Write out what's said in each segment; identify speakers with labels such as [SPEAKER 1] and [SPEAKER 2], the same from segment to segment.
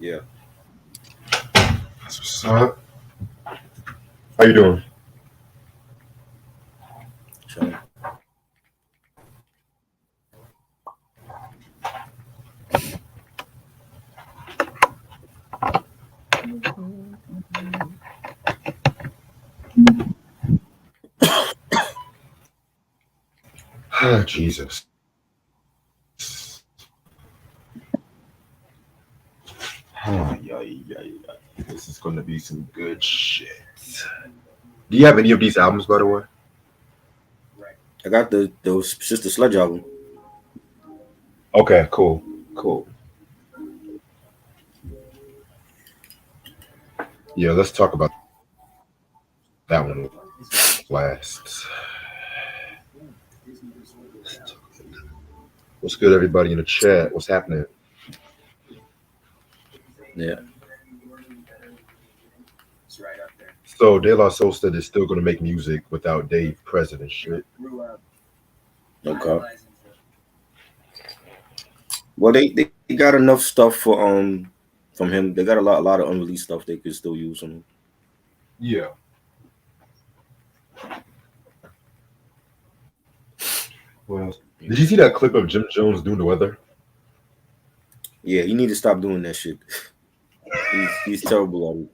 [SPEAKER 1] Yeah.
[SPEAKER 2] That's what's up. How you doing?
[SPEAKER 1] Chilling.
[SPEAKER 2] Ah, Jesus. Ah, yeah, yeah, yeah. This is gonna be some good shit. Do you have any of these albums, by the way?
[SPEAKER 1] I got the Sister Sledge album.
[SPEAKER 2] Okay, cool, cool. Yeah, let's talk about that one last. What's good, everybody in the chat? What's happening?
[SPEAKER 1] Yeah.
[SPEAKER 2] So, De La Soul said they're still gonna make music without Dave present and shit.
[SPEAKER 1] Okay. Well, they got enough stuff for from him. They got a lot of unreleased stuff they could still use from him.
[SPEAKER 2] Yeah. What else? Did you see that clip of Jim Jones doing the weather?
[SPEAKER 1] Yeah, he need to stop doing that shit. He's terrible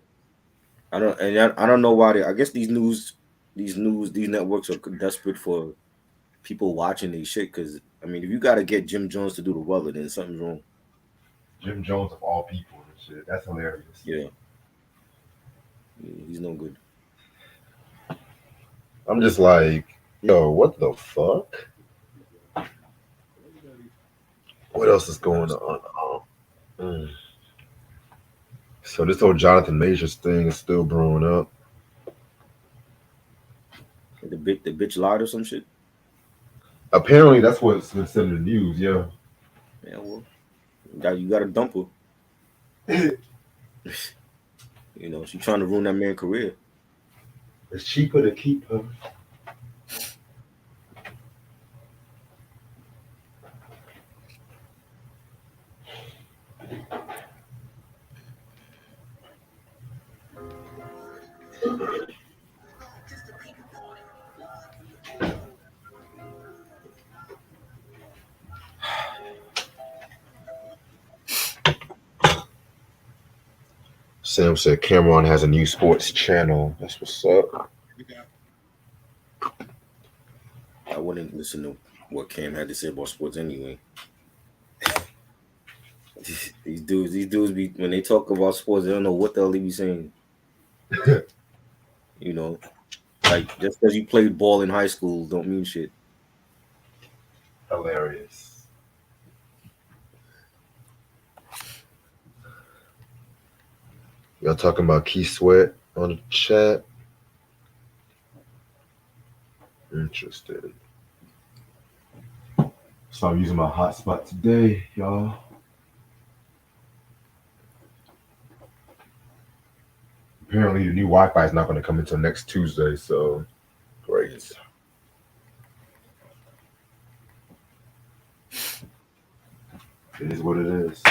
[SPEAKER 1] at it. I don't know why they. I guess these networks are desperate for people watching these shit. Because I mean, if you got to get Jim Jones to do the weather, then something's wrong.
[SPEAKER 2] Jim Jones of all people and shit. That's hilarious.
[SPEAKER 1] Yeah, he's no good.
[SPEAKER 2] I'm just like, yo, what the fuck? What else is going on? Mm. So this whole Jonathan Majors thing is still brewing up.
[SPEAKER 1] The bitch lied or some shit.
[SPEAKER 2] Apparently, that's what's been said in the news. Yeah,
[SPEAKER 1] Yeah, well, you got to dump her. She trying to ruin that man's career.
[SPEAKER 2] it's cheaper to keep her. Sam said Cameron has a new sports channel. That's what's up.
[SPEAKER 1] I wouldn't listen to what Cam had to say about sports anyway. These dudes be when they talk about sports, they don't know what the hell they be saying. You know, like just because you played ball in high school don't mean shit.
[SPEAKER 2] Hilarious. Y'all talking about Key Sweat on the chat? Interesting. So I'm using my hotspot today, y'all. Apparently, the new Wi-Fi is not going to come until next Tuesday. So great. It is what it is.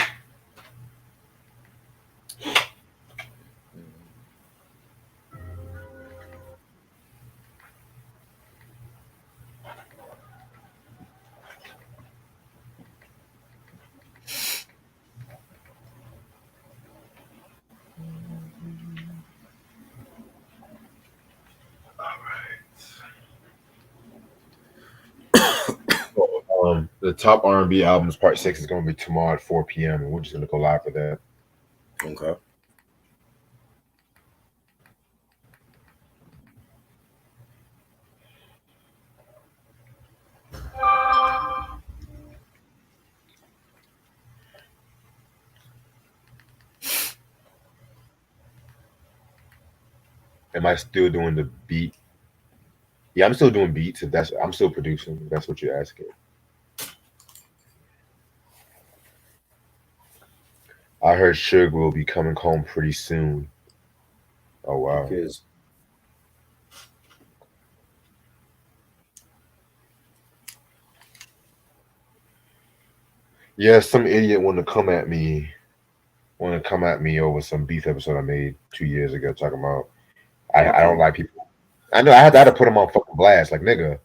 [SPEAKER 2] The top R&B albums part 6 is going to be tomorrow at 4 p.m. and we're just going to go live for that.
[SPEAKER 1] Okay.
[SPEAKER 2] Am I still doing the beat? Yeah, I'm still doing beats. If that's I'm still producing. If that's what you're asking. I heard Suge will be coming home pretty soon. Oh
[SPEAKER 1] Who
[SPEAKER 2] wow.
[SPEAKER 1] cares?
[SPEAKER 2] Yeah, some idiot want to come at me want to come at me over some beef episode I made 2 years ago talking about I don't
[SPEAKER 1] Okay.
[SPEAKER 2] like people. I know I had to put them on fucking blast. Like nigga,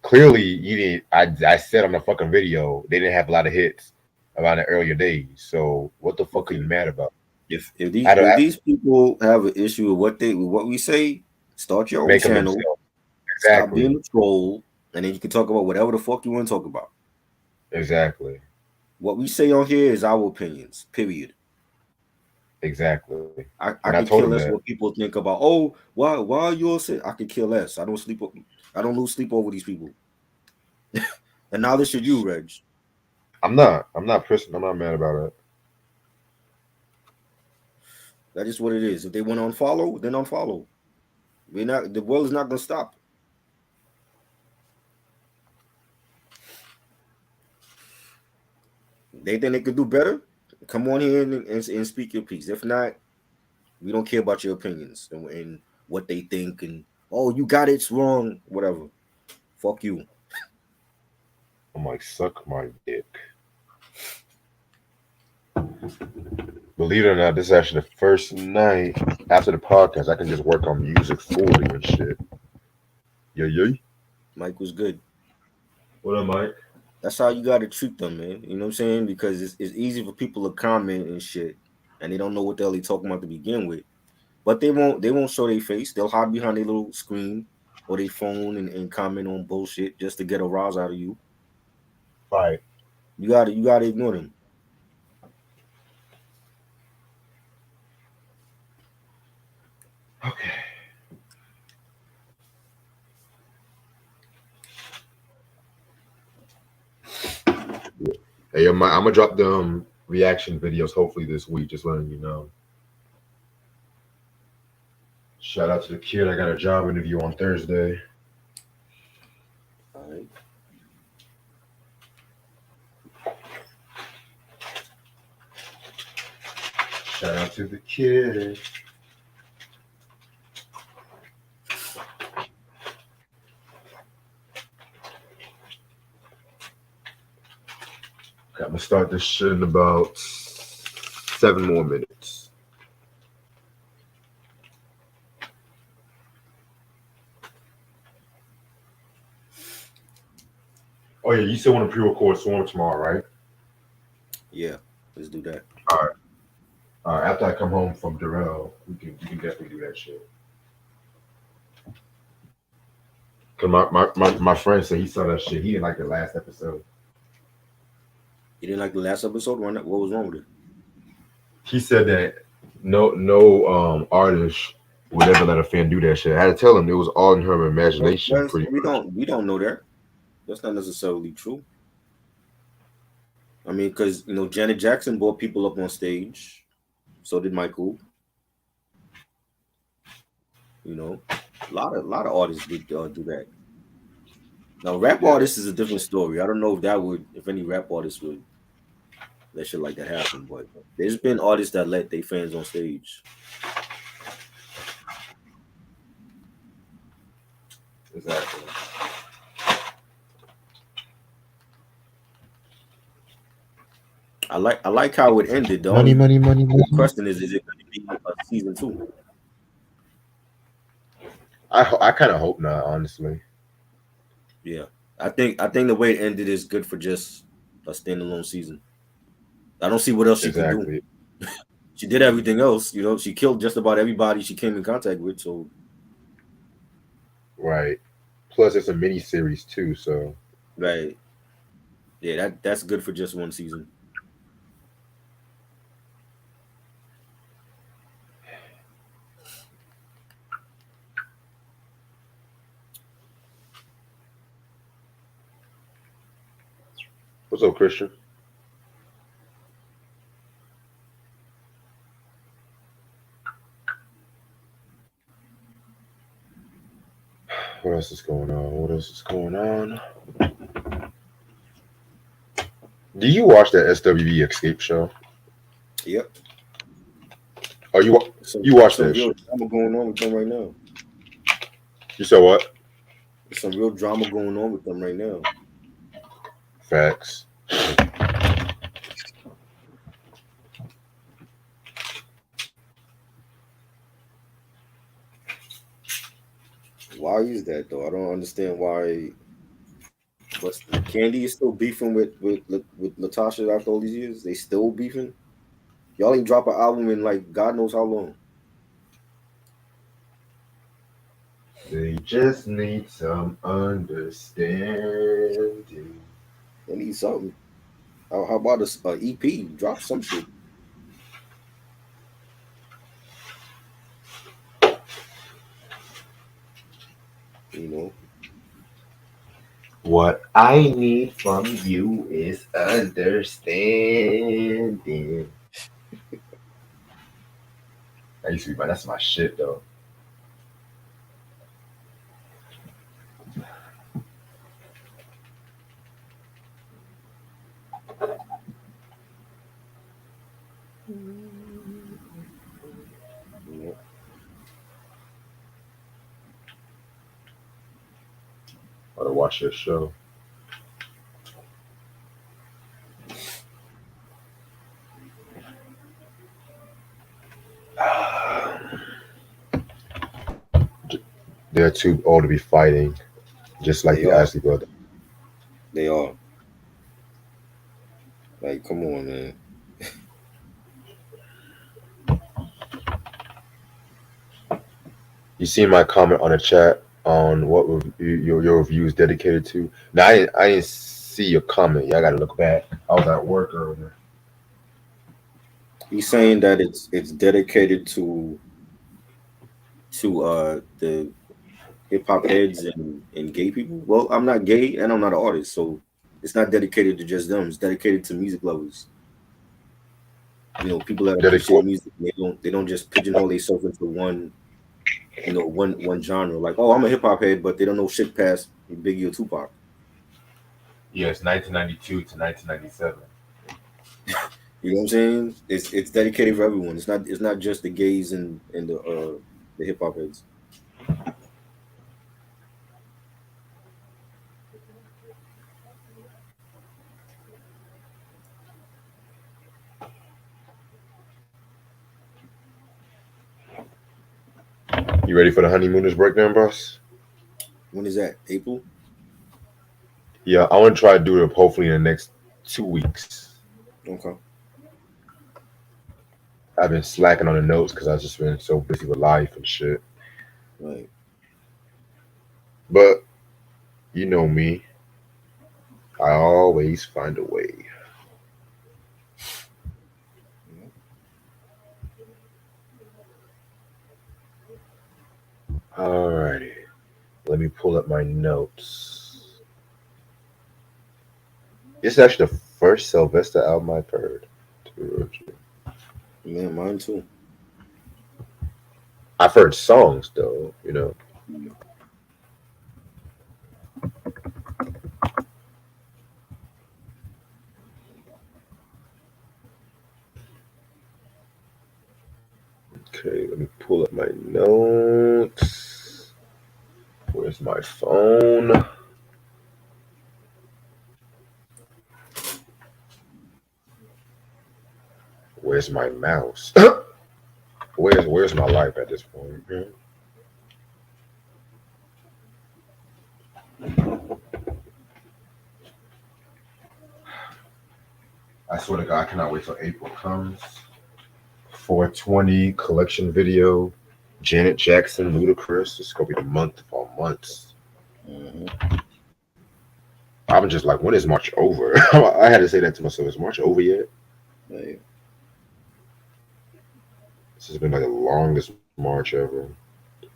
[SPEAKER 2] clearly you didn't. I said on the fucking video they didn't have a lot of hits around the earlier days. So what the fuck are you
[SPEAKER 1] Okay.
[SPEAKER 2] mad about?
[SPEAKER 1] If
[SPEAKER 2] I
[SPEAKER 1] these
[SPEAKER 2] don't
[SPEAKER 1] if
[SPEAKER 2] I
[SPEAKER 1] these people have an issue with what we say, start your own
[SPEAKER 2] make them
[SPEAKER 1] channel.
[SPEAKER 2] themselves.
[SPEAKER 1] Stop
[SPEAKER 2] Exactly.
[SPEAKER 1] being a troll, and then you can talk about whatever the fuck you want to talk about.
[SPEAKER 2] Exactly.
[SPEAKER 1] What we say on here is our opinions. Period.
[SPEAKER 2] Exactly. And I
[SPEAKER 1] I could
[SPEAKER 2] told him
[SPEAKER 1] kill
[SPEAKER 2] that.
[SPEAKER 1] less what people think about. Oh, why are you all say I could kill less. I don't sleep. I don't lose sleep over these people. And now this should you, Reg.
[SPEAKER 2] I'm not. I'm not pressing. I'm not mad about it.
[SPEAKER 1] That is what it is. If they want to unfollow, then unfollow. We're not. The world is not gonna stop. They think they could do better. Come on here and speak your piece. If not, we don't care about your opinions and what they think. And oh, you got it's wrong. Whatever. Fuck you.
[SPEAKER 2] I'm like, suck my dick. Believe it or not, this is actually the first night after the podcast I can just work on music fully and shit. Yeah, yeah.
[SPEAKER 1] Mike was good.
[SPEAKER 2] What up, Mike?
[SPEAKER 1] That's how you got to treat them, man. You know what I'm saying? Because it's easy for people to comment and shit, and they don't know what the hell they talking about to begin with. But they won't show their face. They'll hide behind their little screen or their phone and comment on bullshit just to get a rise out of you.
[SPEAKER 2] Right.
[SPEAKER 1] You gotta ignore them.
[SPEAKER 2] Okay. Hey, I'm gonna drop the reaction videos hopefully this week. Just letting you know. Shout out to the kid. I got a job interview on Thursday.
[SPEAKER 1] All right.
[SPEAKER 2] Shout out to the kid. Okay, I'm gonna start this shit in about 7 more minutes. Oh yeah, you still want to pre-record Swarm tomorrow, right?
[SPEAKER 1] Yeah, let's do that.
[SPEAKER 2] All right. All right. After I come home from Darrell, we can definitely do that shit. Cause my friend said he saw that shit. He didn't like the last episode.
[SPEAKER 1] You didn't like the last episode? What was wrong with it?
[SPEAKER 2] He said that no artist would ever let a fan do that shit. I had to tell him it was all in her imagination, pretty much.
[SPEAKER 1] We don't know that. That's not necessarily true. I mean, because Janet Jackson brought people up on stage. So did Michael. A lot of artists did do that. Now, rap
[SPEAKER 2] Yeah,
[SPEAKER 1] artists is a different story. I don't know if any rap artist would let shit like that happen. But there's been artists that let their fans on stage.
[SPEAKER 2] exactly.
[SPEAKER 1] I like how it ended. The
[SPEAKER 2] Money,
[SPEAKER 1] only
[SPEAKER 2] money, money, money.
[SPEAKER 1] question is it going to be a season two?
[SPEAKER 2] I kind of hope not, honestly.
[SPEAKER 1] Yeah, I think the way it ended is good for just a standalone season. I don't see what else she could do.
[SPEAKER 2] Exactly.
[SPEAKER 1] She did everything else. She killed just about everybody she came in contact with. So
[SPEAKER 2] Right. Plus, it's a mini series too, so
[SPEAKER 1] right, yeah, that's good for just one season.
[SPEAKER 2] what's up, Christian? What else is going on? What else is going on? Do you watch that SWV Escape show?
[SPEAKER 1] Yep.
[SPEAKER 2] Oh,
[SPEAKER 1] Some
[SPEAKER 2] you watch
[SPEAKER 1] some
[SPEAKER 2] that
[SPEAKER 1] real
[SPEAKER 2] shit?
[SPEAKER 1] drama going on with them right now.
[SPEAKER 2] You said what?
[SPEAKER 1] There's some real drama going on with them right now.
[SPEAKER 2] Facts.
[SPEAKER 1] why is that though? I don't understand why. But Candy is still beefing with Latasha after all these years. They still beefing. Y'all ain't drop an album in like God knows how long.
[SPEAKER 2] They just need some understanding.
[SPEAKER 1] They need something. How about a EP? Drop some shit. You know.
[SPEAKER 2] What I need from you is understanding. That used to be that's my shit though.
[SPEAKER 1] You know.
[SPEAKER 2] I gotta watch this show. They're too old to be fighting, just like
[SPEAKER 1] They
[SPEAKER 2] the
[SPEAKER 1] are.
[SPEAKER 2] Ashley brothers.
[SPEAKER 1] They are. Like, come on, man.
[SPEAKER 2] You see my comment on the chat on what your review is dedicated to. Now I didn't see your comment. Yeah, I gotta look back. I was at work earlier.
[SPEAKER 1] He's saying that it's dedicated to the hip hop heads and gay people. Well, I'm not gay and I'm not an artist, so it's not dedicated to just them. It's dedicated to music lovers. You know, people that appreciate
[SPEAKER 2] Dedicated.
[SPEAKER 1] music. They don't just pigeonhole themselves into one genre. Like, oh, I'm a hip hop head, but they don't know shit past Biggie or Tupac.
[SPEAKER 2] Yes, 1992 to 1997.
[SPEAKER 1] You know what I'm saying? It's dedicated for everyone. It's not just the gays and the hip hop heads.
[SPEAKER 2] You ready for the honeymooners breakdown, boss?
[SPEAKER 1] When is that? April?
[SPEAKER 2] Yeah, I want to try to do it hopefully in the next 2 weeks.
[SPEAKER 1] Okay.
[SPEAKER 2] I've been slacking on the notes because I've just been so busy with life and shit.
[SPEAKER 1] Right.
[SPEAKER 2] But you know me, I always find a way.
[SPEAKER 1] Yeah.
[SPEAKER 2] Alrighty, let me pull up my notes. This is actually the first Sylvester album I've heard.
[SPEAKER 1] Man, mine too.
[SPEAKER 2] I've heard songs though, you know.
[SPEAKER 1] Yeah.
[SPEAKER 2] Okay, let me pull up my notes. Where's my phone? Where's my mouse? Where's my life at this point? I swear to God, I cannot wait till April comes. 420 collection video. Janet Jackson, Ludacris. It's gonna be the month of all months.
[SPEAKER 1] Mm-hmm.
[SPEAKER 2] I'm just like, when is March over? I had to say that to myself. Is March over yet?
[SPEAKER 1] Right.
[SPEAKER 2] This has been like the longest March ever.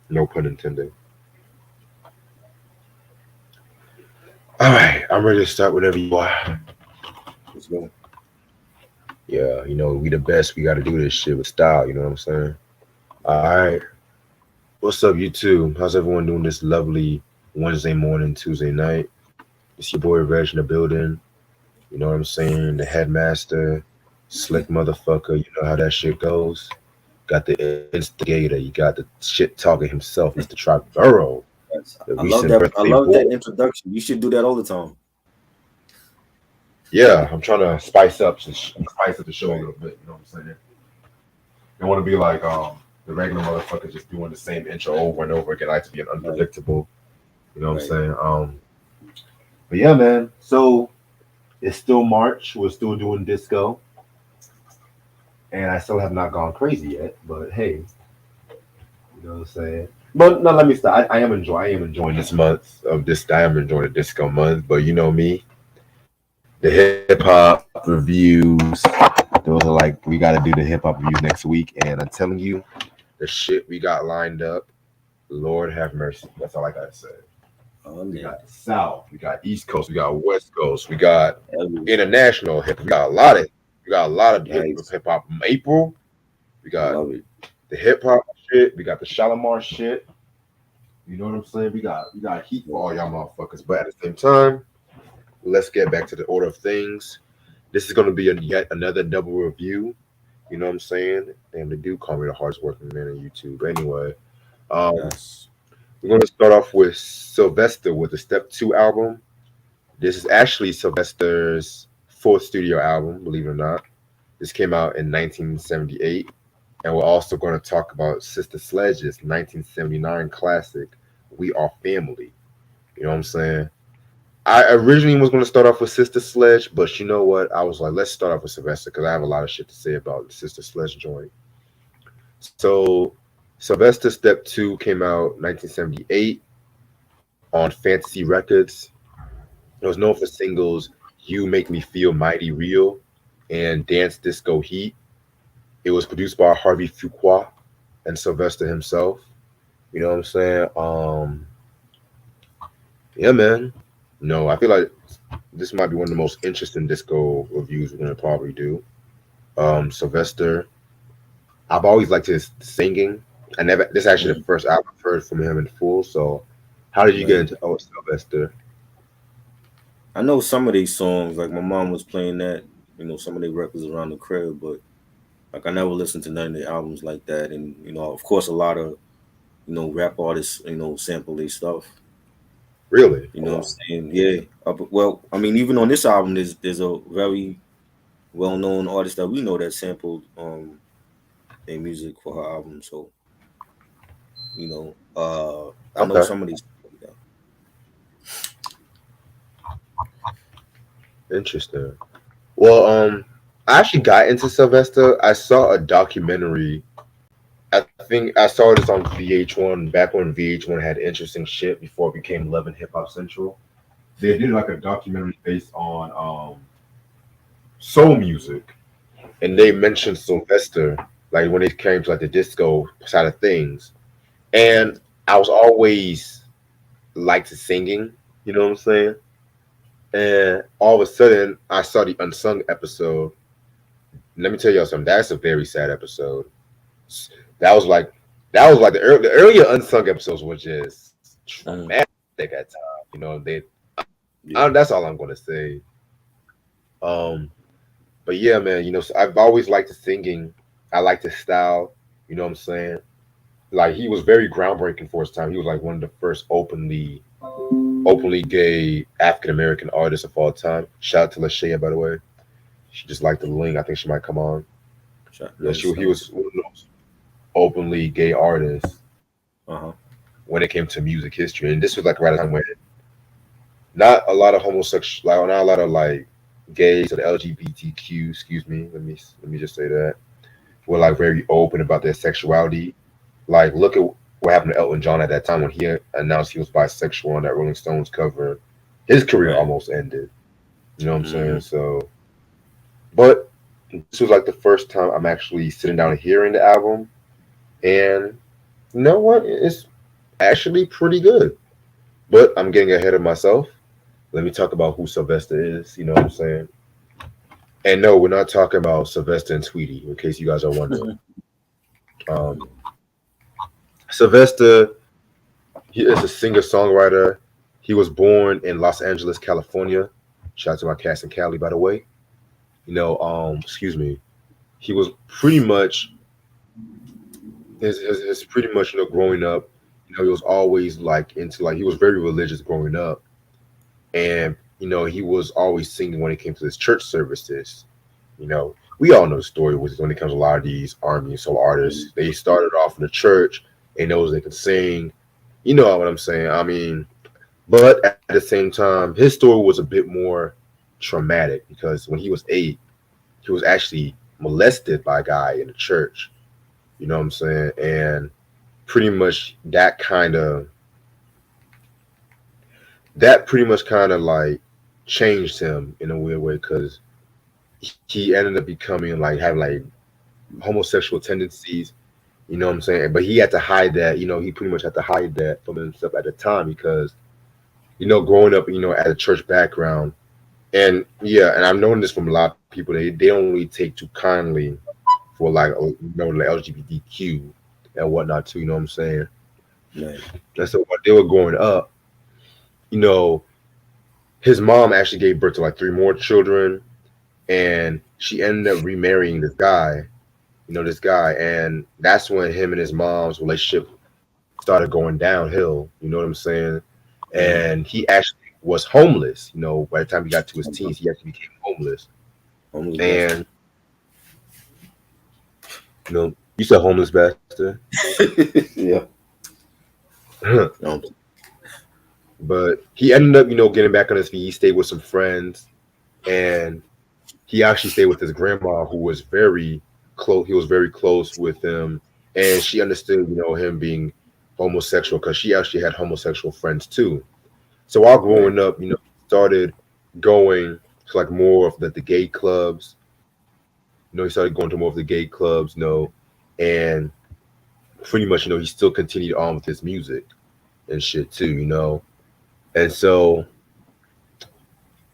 [SPEAKER 2] No pun intended. All right, I'm ready to start whenever you are.
[SPEAKER 1] Let's go.
[SPEAKER 2] Yeah, you know, we the best. We got to do this shit with style. You know what I'm saying? All right. What's up, YouTube? How's everyone doing this lovely Wednesday morning, Tuesday night? It's your boy Reg in the building. You know what I'm saying? The headmaster, slick motherfucker. You know how that shit goes. Got the instigator. You got the shit talking himself, Mr. Triborough,
[SPEAKER 1] Yes.
[SPEAKER 2] the
[SPEAKER 1] I love
[SPEAKER 2] recent
[SPEAKER 1] that. I
[SPEAKER 2] birthday
[SPEAKER 1] love
[SPEAKER 2] boy.
[SPEAKER 1] that introduction. You should do that all the time.
[SPEAKER 2] Yeah, I'm trying to spice up the show a
[SPEAKER 1] Right.
[SPEAKER 2] little bit. You know what I'm saying? Don't want to be like the regular motherfucker just doing the same intro over and over again. I like to be an
[SPEAKER 1] Right.
[SPEAKER 2] unpredictable. You know what I'm
[SPEAKER 1] Right.
[SPEAKER 2] saying? But yeah, man. So it's still March. We're still doing disco, and I still have not gone crazy yet. But hey, you know what I'm saying? But no, let me stop. I am enjoying this month of this. I am enjoying the disco month. But you know me, the hip hop reviews. Those are like we got to do the hip hop reviews next week, and I'm telling you, the shit we got lined up. Lord have mercy. That's all I gotta say.
[SPEAKER 1] Oh
[SPEAKER 2] We
[SPEAKER 1] man.
[SPEAKER 2] got the South, we got East Coast, we got West Coast, we got
[SPEAKER 1] Every
[SPEAKER 2] international hip. We got a lot of
[SPEAKER 1] nice.
[SPEAKER 2] hip hop from April. We
[SPEAKER 1] I
[SPEAKER 2] got
[SPEAKER 1] love it.
[SPEAKER 2] the hip hop shit. We got the Shalimar shit. You know what I'm saying? We got heat for
[SPEAKER 1] Yeah.
[SPEAKER 2] all y'all motherfuckers. But at the same time, let's get back to the order of things. This is gonna be yet another double review. You know what I'm saying? And they do call me the hardest working man on YouTube. Anyway, um,
[SPEAKER 1] Yes.
[SPEAKER 2] we're gonna start off with Sylvester with the Step Two album. This is actually Sylvester's fourth studio album, believe it or not. This came out in 1978. And we're also going to talk about Sister Sledge's 1979 classic, We Are Family. You know what I'm saying? I originally was going to start off with Sister Sledge, but you know what? I was like, let's start off with Sylvester because I have a lot of shit to say about the Sister Sledge joint. So, Sylvester Step 2 came out 1978 on Fantasy Records. It was known for singles You Make Me Feel Mighty Real and Dance Disco Heat. It was produced by Harvey Fuqua and Sylvester himself. You know what I'm saying? Yeah, man. No, I feel like this might be one of the most interesting disco reviews we're gonna probably do. Sylvester, I've always liked his singing. I never. This is actually the
[SPEAKER 1] Mm,
[SPEAKER 2] first album I've heard from him in full. So, how did you get
[SPEAKER 1] right.
[SPEAKER 2] into Sylvester?
[SPEAKER 1] I know some of these songs, like my mom was playing that, some of their records around the crib, but like I never listened to none of the albums like that. And, of course a lot of, rap artists, sample their stuff.
[SPEAKER 2] Really?
[SPEAKER 1] You
[SPEAKER 2] Oh
[SPEAKER 1] know what I'm
[SPEAKER 2] wow.
[SPEAKER 1] saying? Yeah. Well, I mean, even on this album, there's a very well known artist that we know that sampled their music for her album. So, I know
[SPEAKER 2] Okay.
[SPEAKER 1] some of these.
[SPEAKER 2] Interesting. Well, I actually got into Sylvester. I saw a documentary. I think I saw this on VH1 back when VH1 had interesting shit before it became Love and Hip Hop Central. They did like a documentary based on soul music, and they mentioned Sylvester like when it came to like the disco side of things. And I was always liked singing, you know what I'm saying? And all of a sudden, I saw the unsung episode. Let me tell y'all something. That's a very sad episode. That was like the earlier unsung episodes were just
[SPEAKER 1] Mhm.
[SPEAKER 2] traumatic at times. You know,
[SPEAKER 1] Yeah.
[SPEAKER 2] that's all I'm gonna say. Um, but yeah, man, so I've always liked the singing. I liked his style. You know what I'm saying? Like he was very groundbreaking for his time. He was like one of the first openly gay African American artists of all time. Shout out to Lashea, by the way. She just liked the link. I think she might come on. Yeah,
[SPEAKER 1] Nice,
[SPEAKER 2] he
[SPEAKER 1] nice.
[SPEAKER 2] was one of those openly gay artists
[SPEAKER 1] Uh-huh.
[SPEAKER 2] when it came to music history. And this was like around a time when not a lot of homosexual, like not a lot of like gays or the LGBTQ. Excuse me. Let me just say that were like very open about their sexuality. Like, look at what happened to Elton John at that time when he announced he was bisexual on that Rolling Stones cover. His career
[SPEAKER 1] Right.
[SPEAKER 2] almost ended. You know what I'm saying?
[SPEAKER 1] Hmm.
[SPEAKER 2] So, but this was like the first time I'm actually sitting down and hearing the album, and you know what? It's actually pretty good. But I'm getting ahead of myself. Let me talk about who Sylvester is. You know what I'm saying? And no, we're not talking about Sylvester and Tweety, in case you guys are wondering.
[SPEAKER 1] Oh
[SPEAKER 2] Um,
[SPEAKER 1] yeah.
[SPEAKER 2] Sylvester, he is a singer songwriter. He was born in Los Angeles, California. Shout out to my cast in Cali, by the way. Excuse me. He was pretty much his pretty much growing up. He was always like into like he was very religious growing up, and he was always singing when it came to his church services. We all know the story was when it comes to a lot of these R&B and soul artists.
[SPEAKER 1] Mhm.
[SPEAKER 2] They started off in the church. They knows they can sing. You know what I'm saying? I mean, But at the same time, his story was a bit more traumatic because when he was 8, he was actually molested by a guy in the church. You know what I'm saying? And pretty much that pretty much kind of like changed him in a weird way because he ended up becoming like having like homosexual tendencies. You know what I'm saying? But he had to hide that. He pretty much had to hide that from himself at the time because growing up, as a church background, and yeah, and I've known this from a lot of people. They don't really take too kindly for like the LGBTQ and whatnot too. You know what I'm saying?
[SPEAKER 1] Right.
[SPEAKER 2] And so when they were growing up, you know, his mom actually gave birth to like 3 more children, and she ended up remarrying this guy. This guy, and that's when him and his mom's relationship started going downhill. You know what I'm saying?
[SPEAKER 1] Mm-hmm.
[SPEAKER 2] And he actually was homeless. By the time he got to his teens, he actually became homeless.
[SPEAKER 1] Homeless bastard.
[SPEAKER 2] And you said homeless bastard,
[SPEAKER 1] Yeah. Um,
[SPEAKER 2] but he ended up, getting back on his feet. He stayed with some friends, and he actually stayed with his grandma, who was very close. He was very close with him, and she understood, him being homosexual because she actually had homosexual friends too. So while
[SPEAKER 1] right.
[SPEAKER 2] growing up, started going to like more of the gay clubs. He started going to more of the gay clubs, and pretty much, he still continued on with his music and shit too. And so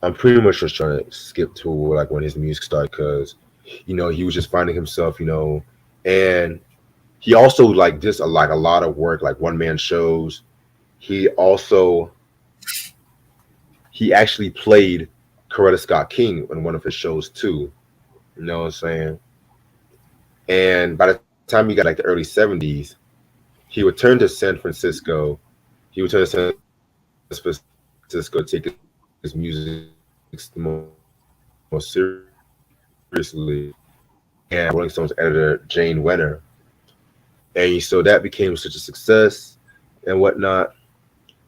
[SPEAKER 2] I'm pretty much just trying to skip to like when his music started because, he was just finding himself, and he also like just like a lot of work, like one man shows. He also he actually played Coretta Scott King in one of his shows too. You know what I'm saying? And by the time he got like the early 70s, he returned to San Francisco. He returned to San Francisco to take his music more seriously. And Rolling Stone's editor, Jane Wenner. And so that became such a success and whatnot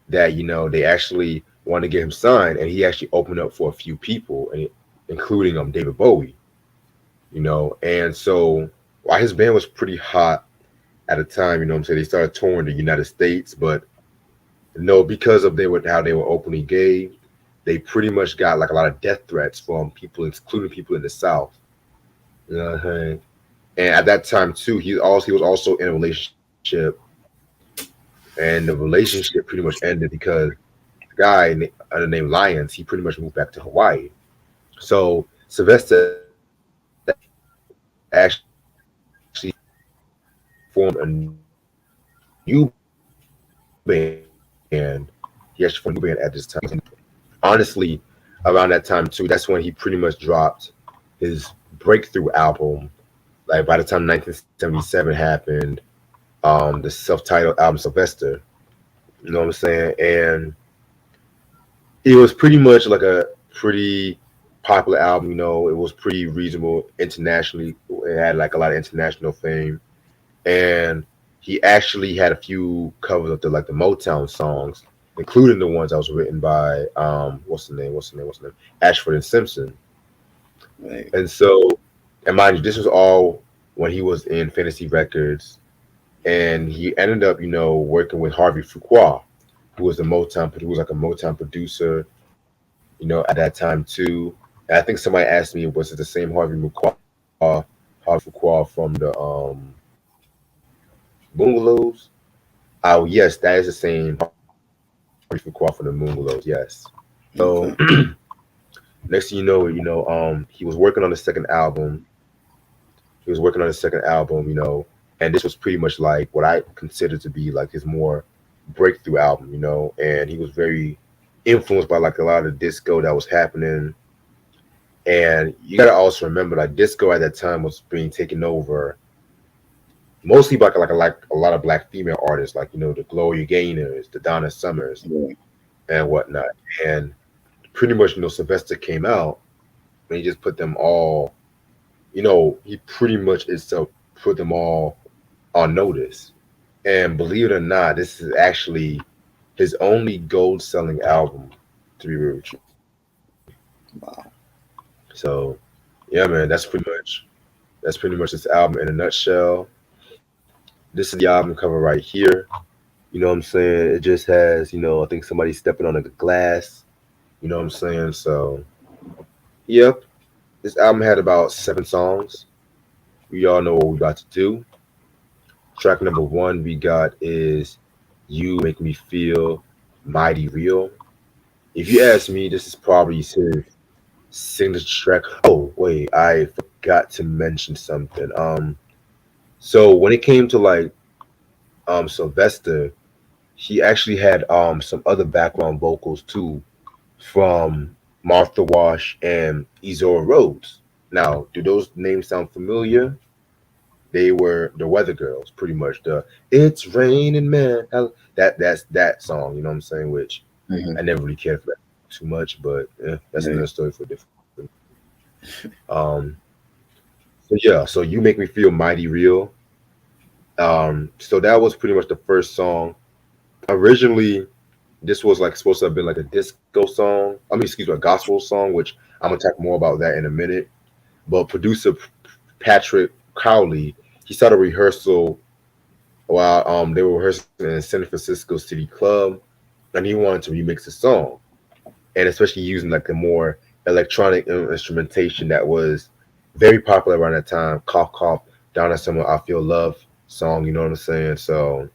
[SPEAKER 2] that, they actually wanted to get him signed. And he actually opened up for a few people, including David Bowie. And so while his band was pretty hot at the time, they started touring the United States, but because of how they were openly gay, they pretty much got like a lot of death threats from people, including people in the South. You know what I'm saying? And at that time too, he was also in a relationship, and the relationship pretty much ended because the guy under the name Lyons, he pretty much moved back to Hawaii. So Sylvester actually formed a new band. He actually formed a new band at this time. Honestly, around that time too, that's when he pretty much dropped his breakthrough album. Like by the time 1977 happened, the self-titled album Sylvester. You know what I'm saying? And it was pretty much like a pretty popular album. It was pretty reasonable internationally. It had like a lot of international fame, and he actually had a few covers of the Motown songs, including the ones that was written by what's the name Ashford and Simpson.
[SPEAKER 1] Right.
[SPEAKER 2] And so, and mind you, this was all when he was in Fantasy Records, and he ended up working with Harvey Fuqua, who was like a Motown producer, at that time too. And I think somebody asked me, was it the same Harvey Fuqua from the Bungalows? Oh yes, that is the same Harvey Fuqua from the Bungalows. Yes. So
[SPEAKER 1] Okay.
[SPEAKER 2] next thing he was working on the second album. He was working on the second album, and this was pretty much like what I consider to be like his more breakthrough album, and he was very influenced by like a lot of disco that was happening. And you gotta also remember like disco at that time was being taken over mostly by like a lot of black female artists, like the Gloria Gaynors, the Donna Summers,
[SPEAKER 1] Yeah.
[SPEAKER 2] and whatnot. And pretty much Sylvester came out and he just put them all, he pretty much itself put them all on notice. And believe it or not, this is actually his only gold selling album, to be real with you.
[SPEAKER 1] Wow.
[SPEAKER 2] So yeah, man, that's pretty much this album in a nutshell. This is the album cover right here. You know what I'm saying? It just has, I think somebody stepping on a glass. You know what I'm saying? So yep, this album had about 7 songs. We all know what we about to do. Track number one we got is "You Make Me Feel Mighty Real." If you ask me, this is probably his signature track. Oh wait, I forgot to mention something. So when it came to like Sylvester, he actually had some other background vocals too from Martha Wash and Izora Rhodes. Now, do those names sound familiar? They were the Weather Girls, pretty much. The "It's Raining Man," that's that song. You know what I'm saying? Which
[SPEAKER 1] Hmm.
[SPEAKER 2] I never really cared for that too much, but that's
[SPEAKER 1] Yeah.
[SPEAKER 2] another story for a different. Um, so yeah, so "You Make Me Feel Mighty Real." So that was pretty much the first song. Originally, this was like supposed to have been like a disco song. I mean, excuse me, a gospel song, which I'm gonna talk more about that in a minute. But producer Patrick Cowley, he started rehearsal while they were rehearsing in San Francisco City Club, and he wanted to remix the song, and especially using like a more electronic instrumentation that was very popular around that time. Cough cough down at someone I feel love song. You know what I'm saying? So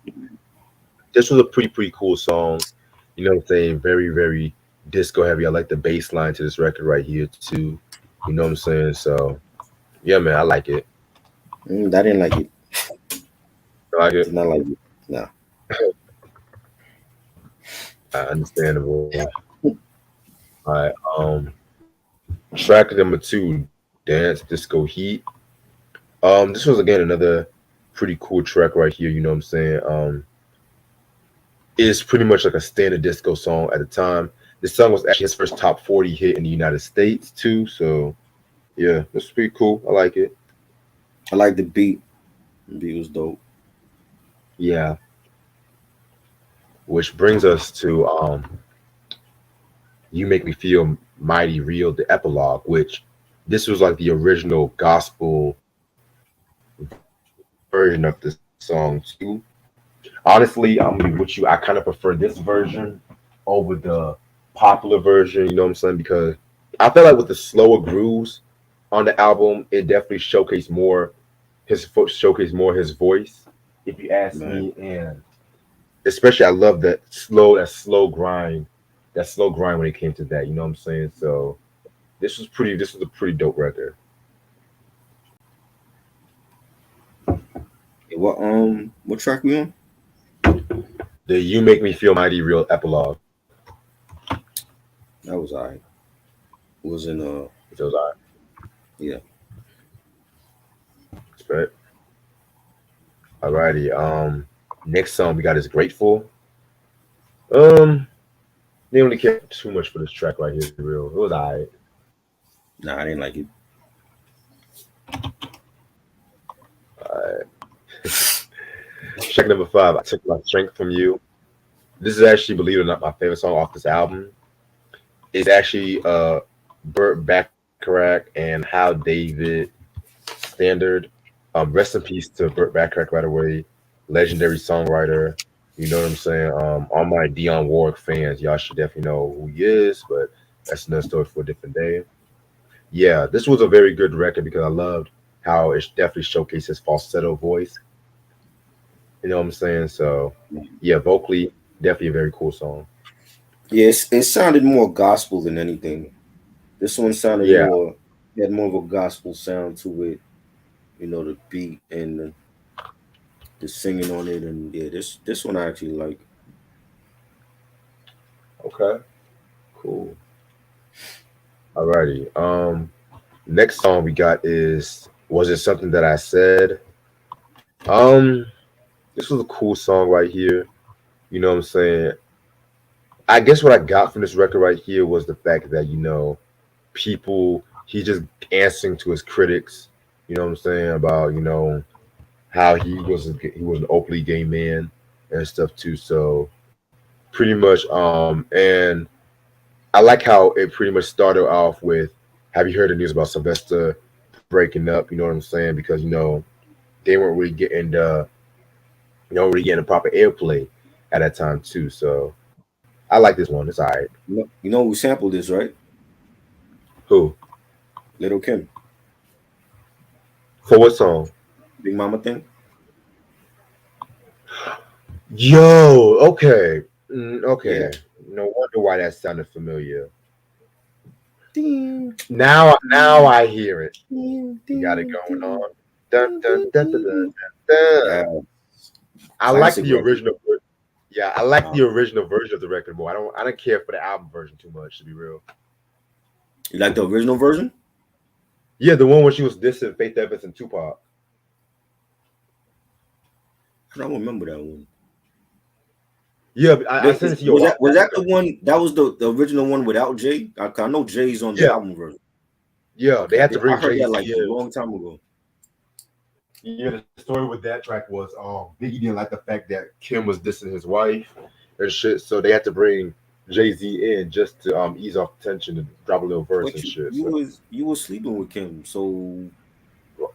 [SPEAKER 2] this was a pretty cool song. You know what I'm saying? Very very disco heavy. I like the bass line to this record right here too. You know what I'm saying? So yeah, man, I like it.
[SPEAKER 1] I didn't like it.
[SPEAKER 2] I like it.
[SPEAKER 1] Did not like it. No.
[SPEAKER 2] Understandable. All right. Track number two, Dance Disco Heat. This was again another pretty cool track right here. You know what I'm saying? It's pretty much like a standard disco song at the time. This song was actually his first top 40 hit in the United States too. So yeah, it's pretty cool. I like it.
[SPEAKER 1] I like the beat. The beat was dope.
[SPEAKER 2] Yeah. Which brings us to "You Make Me Feel Mighty Real," the epilogue, which this was like the original gospel version of the song too. Honestly, I'm gonna be with you. I kind of prefer this version over the popular version. You know what I'm saying? Because I feel like with the slower grooves on the album, it definitely showcased more his voice. If you ask
[SPEAKER 1] Right.
[SPEAKER 2] me, and especially I love that slow grind when it came to that. You know what I'm saying? So this was a pretty dope record.
[SPEAKER 1] What track we on?
[SPEAKER 2] The "You Make Me Feel Mighty Real" epilogue.
[SPEAKER 1] That was alright. Wasn't
[SPEAKER 2] It was all
[SPEAKER 1] yeah.
[SPEAKER 2] right. Alrighty. Next song we got is "Grateful." Um, didn't really care too much for this track right here. Real, it was alright.
[SPEAKER 1] Nah, I didn't like it.
[SPEAKER 2] Alright. Track number five. "I Took My Strength from You." This is actually, believe it or not, my favorite song off this album. It's actually Burt Bacharach and How David Standard. Rest in peace to Burt Bacharach right away. Legendary songwriter. You know what I'm saying? All my Dionne Warwick fans, y'all should definitely know who he is, but that's another story for a different day. Yeah, this was a very good record because I loved how it definitely showcased his falsetto voice. You know what I'm saying? So, yeah, vocally, definitely a very cool song.
[SPEAKER 1] Yes, it sounded more gospel than anything. This one sounded
[SPEAKER 2] Yeah,
[SPEAKER 1] more had more of a gospel sound to it. The beat and the singing on it, and yeah, this one I actually like.
[SPEAKER 2] okay, cool. Alrighty. Next song we got is "Was It Something That I Said?" Um, this was a cool song right here. You know what I'm saying? I guess what I got from this record right here was the fact that people he just answering to his critics. You know what I'm saying about how he was an openly gay man and stuff too. So pretty much. And I like how it pretty much started off with, have you heard the news about Sylvester breaking up? You know what I'm saying? Because they weren't really getting really getting the proper airplay at that time too. So I like this one. It's all right.
[SPEAKER 1] You know who sampled this, right?
[SPEAKER 2] Who?
[SPEAKER 1] Little Kim,
[SPEAKER 2] For what song?
[SPEAKER 1] Big Mama thing.
[SPEAKER 2] Yo, okay.
[SPEAKER 1] Yeah.
[SPEAKER 2] Okay. No wonder why that sounded familiar.
[SPEAKER 1] Ding,
[SPEAKER 2] Now
[SPEAKER 1] ding,
[SPEAKER 2] I hear it.
[SPEAKER 1] ding,
[SPEAKER 2] You got it
[SPEAKER 1] ding,
[SPEAKER 2] going
[SPEAKER 1] ding,
[SPEAKER 2] on. Dun,
[SPEAKER 1] ding,
[SPEAKER 2] dun,
[SPEAKER 1] ding,
[SPEAKER 2] dun, dun,
[SPEAKER 1] ding,
[SPEAKER 2] dun,
[SPEAKER 1] ding.
[SPEAKER 2] dun.
[SPEAKER 1] Yeah,
[SPEAKER 2] I like
[SPEAKER 1] classic
[SPEAKER 2] the
[SPEAKER 1] record.
[SPEAKER 2] original. Yeah, I like
[SPEAKER 1] Uh,
[SPEAKER 2] the original version of the record more. I don't care for the album version too much, to be real.
[SPEAKER 1] you like the original version?
[SPEAKER 2] Yeah, the one where she was dissing Faith Evans and Tupac.
[SPEAKER 1] I don't remember that one.
[SPEAKER 2] Yeah, I sent it to you a
[SPEAKER 1] Was
[SPEAKER 2] while
[SPEAKER 1] that
[SPEAKER 2] back
[SPEAKER 1] the
[SPEAKER 2] though.
[SPEAKER 1] one that was the original one without Jay? I know Jay's on the
[SPEAKER 2] Yeah,
[SPEAKER 1] album version.
[SPEAKER 2] yeah. They
[SPEAKER 1] Okay,
[SPEAKER 2] had to
[SPEAKER 1] I
[SPEAKER 2] bring
[SPEAKER 1] heard
[SPEAKER 2] Jay
[SPEAKER 1] that
[SPEAKER 2] Z
[SPEAKER 1] like a
[SPEAKER 2] in.
[SPEAKER 1] long time ago.
[SPEAKER 2] Yeah, the story with that track was Biggie didn't like the fact that Kim was dissing his wife and shit, so they had to bring Jay Z in just to ease off the tension and drop a little verse
[SPEAKER 1] But
[SPEAKER 2] and
[SPEAKER 1] you
[SPEAKER 2] shit.
[SPEAKER 1] you
[SPEAKER 2] So
[SPEAKER 1] was you was sleeping with Kim, so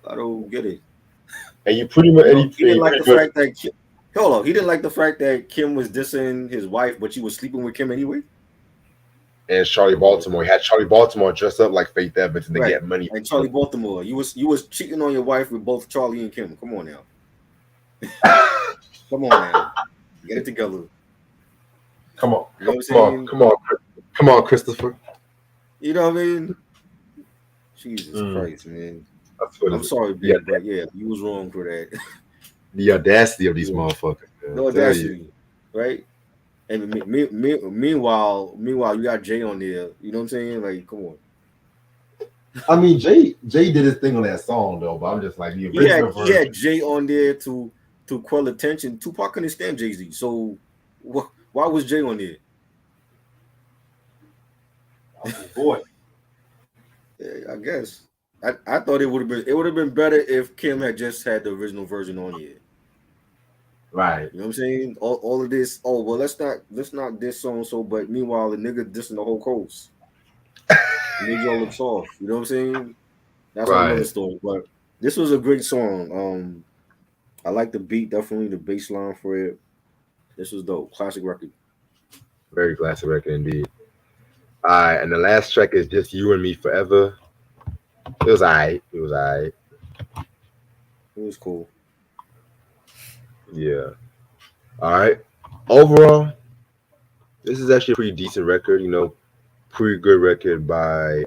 [SPEAKER 1] I don't get it.
[SPEAKER 2] and you pretty much
[SPEAKER 1] You know, he
[SPEAKER 2] and
[SPEAKER 1] didn't
[SPEAKER 2] you
[SPEAKER 1] like
[SPEAKER 2] pretty
[SPEAKER 1] the
[SPEAKER 2] much
[SPEAKER 1] fact that hold on, he didn't like the fact that Kim was dissing his wife, but you was sleeping with Kim anyway.
[SPEAKER 2] and Charlie
[SPEAKER 1] Okay,
[SPEAKER 2] Baltimore. He had Charlie Baltimore dress up like Faith Evans and they
[SPEAKER 1] right.
[SPEAKER 2] get money
[SPEAKER 1] And
[SPEAKER 2] from
[SPEAKER 1] Charlie Baltimore, you was cheating on your wife with both Charlie and Kim. Come on now,
[SPEAKER 2] him.
[SPEAKER 1] come on now, get it together.
[SPEAKER 2] Come on,
[SPEAKER 1] You know what I'm
[SPEAKER 2] come on,
[SPEAKER 1] saying?
[SPEAKER 2] come on, come on, Christopher.
[SPEAKER 1] You know what I mean? Jesus
[SPEAKER 2] Mm,
[SPEAKER 1] Christ, man.
[SPEAKER 2] that's what
[SPEAKER 1] I'm
[SPEAKER 2] it is.
[SPEAKER 1] sorry,
[SPEAKER 2] Yeah,
[SPEAKER 1] big, but yeah, you was wrong for that.
[SPEAKER 2] the audacity of these
[SPEAKER 1] Yeah,
[SPEAKER 2] motherfuckers. Man,
[SPEAKER 1] no
[SPEAKER 2] I tell you.
[SPEAKER 1] audacity, right? And meanwhile, you got Jay on there. You know what I'm saying? Like, come on.
[SPEAKER 2] I mean, Jay did his thing on that song though, but I'm just like the original
[SPEAKER 1] He had
[SPEAKER 2] version.
[SPEAKER 1] Jay on there to quell attention. Tupac couldn't stand Jay Z, so why was Jay on there?
[SPEAKER 2] That was his voice.
[SPEAKER 1] Yeah, I guess I thought it would have been better if Kim had just had the original version on here.
[SPEAKER 2] Right.
[SPEAKER 1] You know what I'm saying? All of this. Oh well, let's not diss so and so. But meanwhile, the nigga dissing the whole coast. Made y'all look soft. You know what I'm saying? That's another
[SPEAKER 2] Right.
[SPEAKER 1] story. But this was a great song. I like the beat, definitely the bass line for it. This was dope. Classic record.
[SPEAKER 2] Very classic record indeed. All right, and the last track is just you and me forever. It was alright. It was alright.
[SPEAKER 1] It was cool.
[SPEAKER 2] Yeah. All right. Overall, this is actually a pretty decent record. Pretty good record by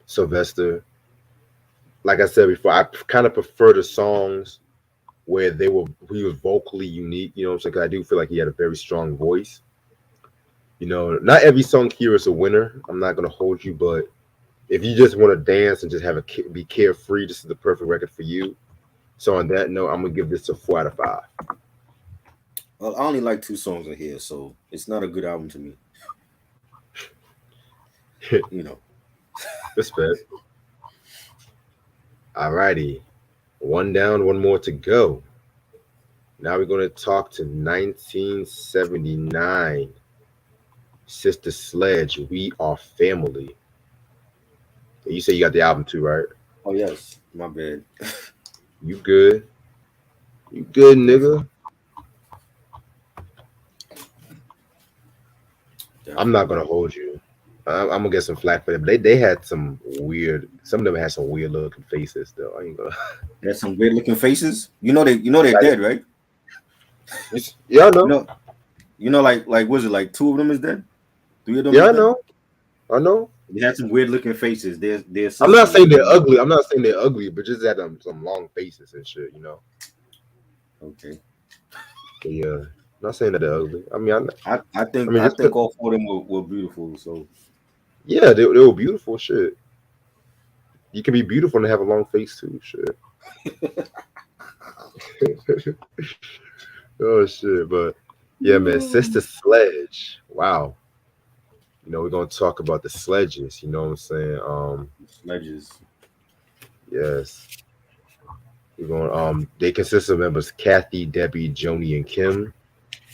[SPEAKER 2] Sylvester. Like I said before, I kind of prefer the songs where he was vocally unique. You know what I'm saying? 'Cause I do feel like he had a very strong voice. Not every song here is a winner. I'm not gonna hold you, but if you just want to dance and just be carefree, this is the perfect record for you. So on that note, I'm gonna give this a 4 out of 5.
[SPEAKER 1] Well, I only like two songs in here, so it's not a good album to me. You know.
[SPEAKER 2] Respect. Alrighty, one down, one more to go. Now we're gonna talk to 1979. Sister Sledge, We Are Family. You say you got the album too, right?
[SPEAKER 1] Oh yes, my bad.
[SPEAKER 2] You good? You good, nigga? I'm not gonna
[SPEAKER 1] Definitely.
[SPEAKER 2] hold you. I'm gonna get some flack for them. They had some weird. Some of them had some weird looking faces, though. I ain't gonna.
[SPEAKER 1] There's some weird looking faces. They're
[SPEAKER 2] Like,
[SPEAKER 1] dead, right?
[SPEAKER 2] yeah, I
[SPEAKER 1] You
[SPEAKER 2] know.
[SPEAKER 1] know, like was it like two of them is dead? Three of them
[SPEAKER 2] Yeah,
[SPEAKER 1] is
[SPEAKER 2] I
[SPEAKER 1] dead?
[SPEAKER 2] know. I know.
[SPEAKER 1] They had some weird looking faces. Their
[SPEAKER 2] I'm not
[SPEAKER 1] sisters.
[SPEAKER 2] saying they're ugly. I'm not saying they're ugly, but just had some long faces and shit.
[SPEAKER 1] Okay.
[SPEAKER 2] But yeah, I'm not saying that they're ugly. I mean,
[SPEAKER 1] I
[SPEAKER 2] I
[SPEAKER 1] think
[SPEAKER 2] mean,
[SPEAKER 1] I
[SPEAKER 2] just
[SPEAKER 1] think all four of them were beautiful. So
[SPEAKER 2] yeah, they were beautiful. Shit, you can be beautiful and have a long face too. Shit. Oh shit, but yeah, man, Sister Sledge. Wow. We're gonna talk about the sledges. You know what I'm saying?
[SPEAKER 1] Sledges.
[SPEAKER 2] Yes. We're going. They consist of members Kathy, Debbie, Joni, and Kim.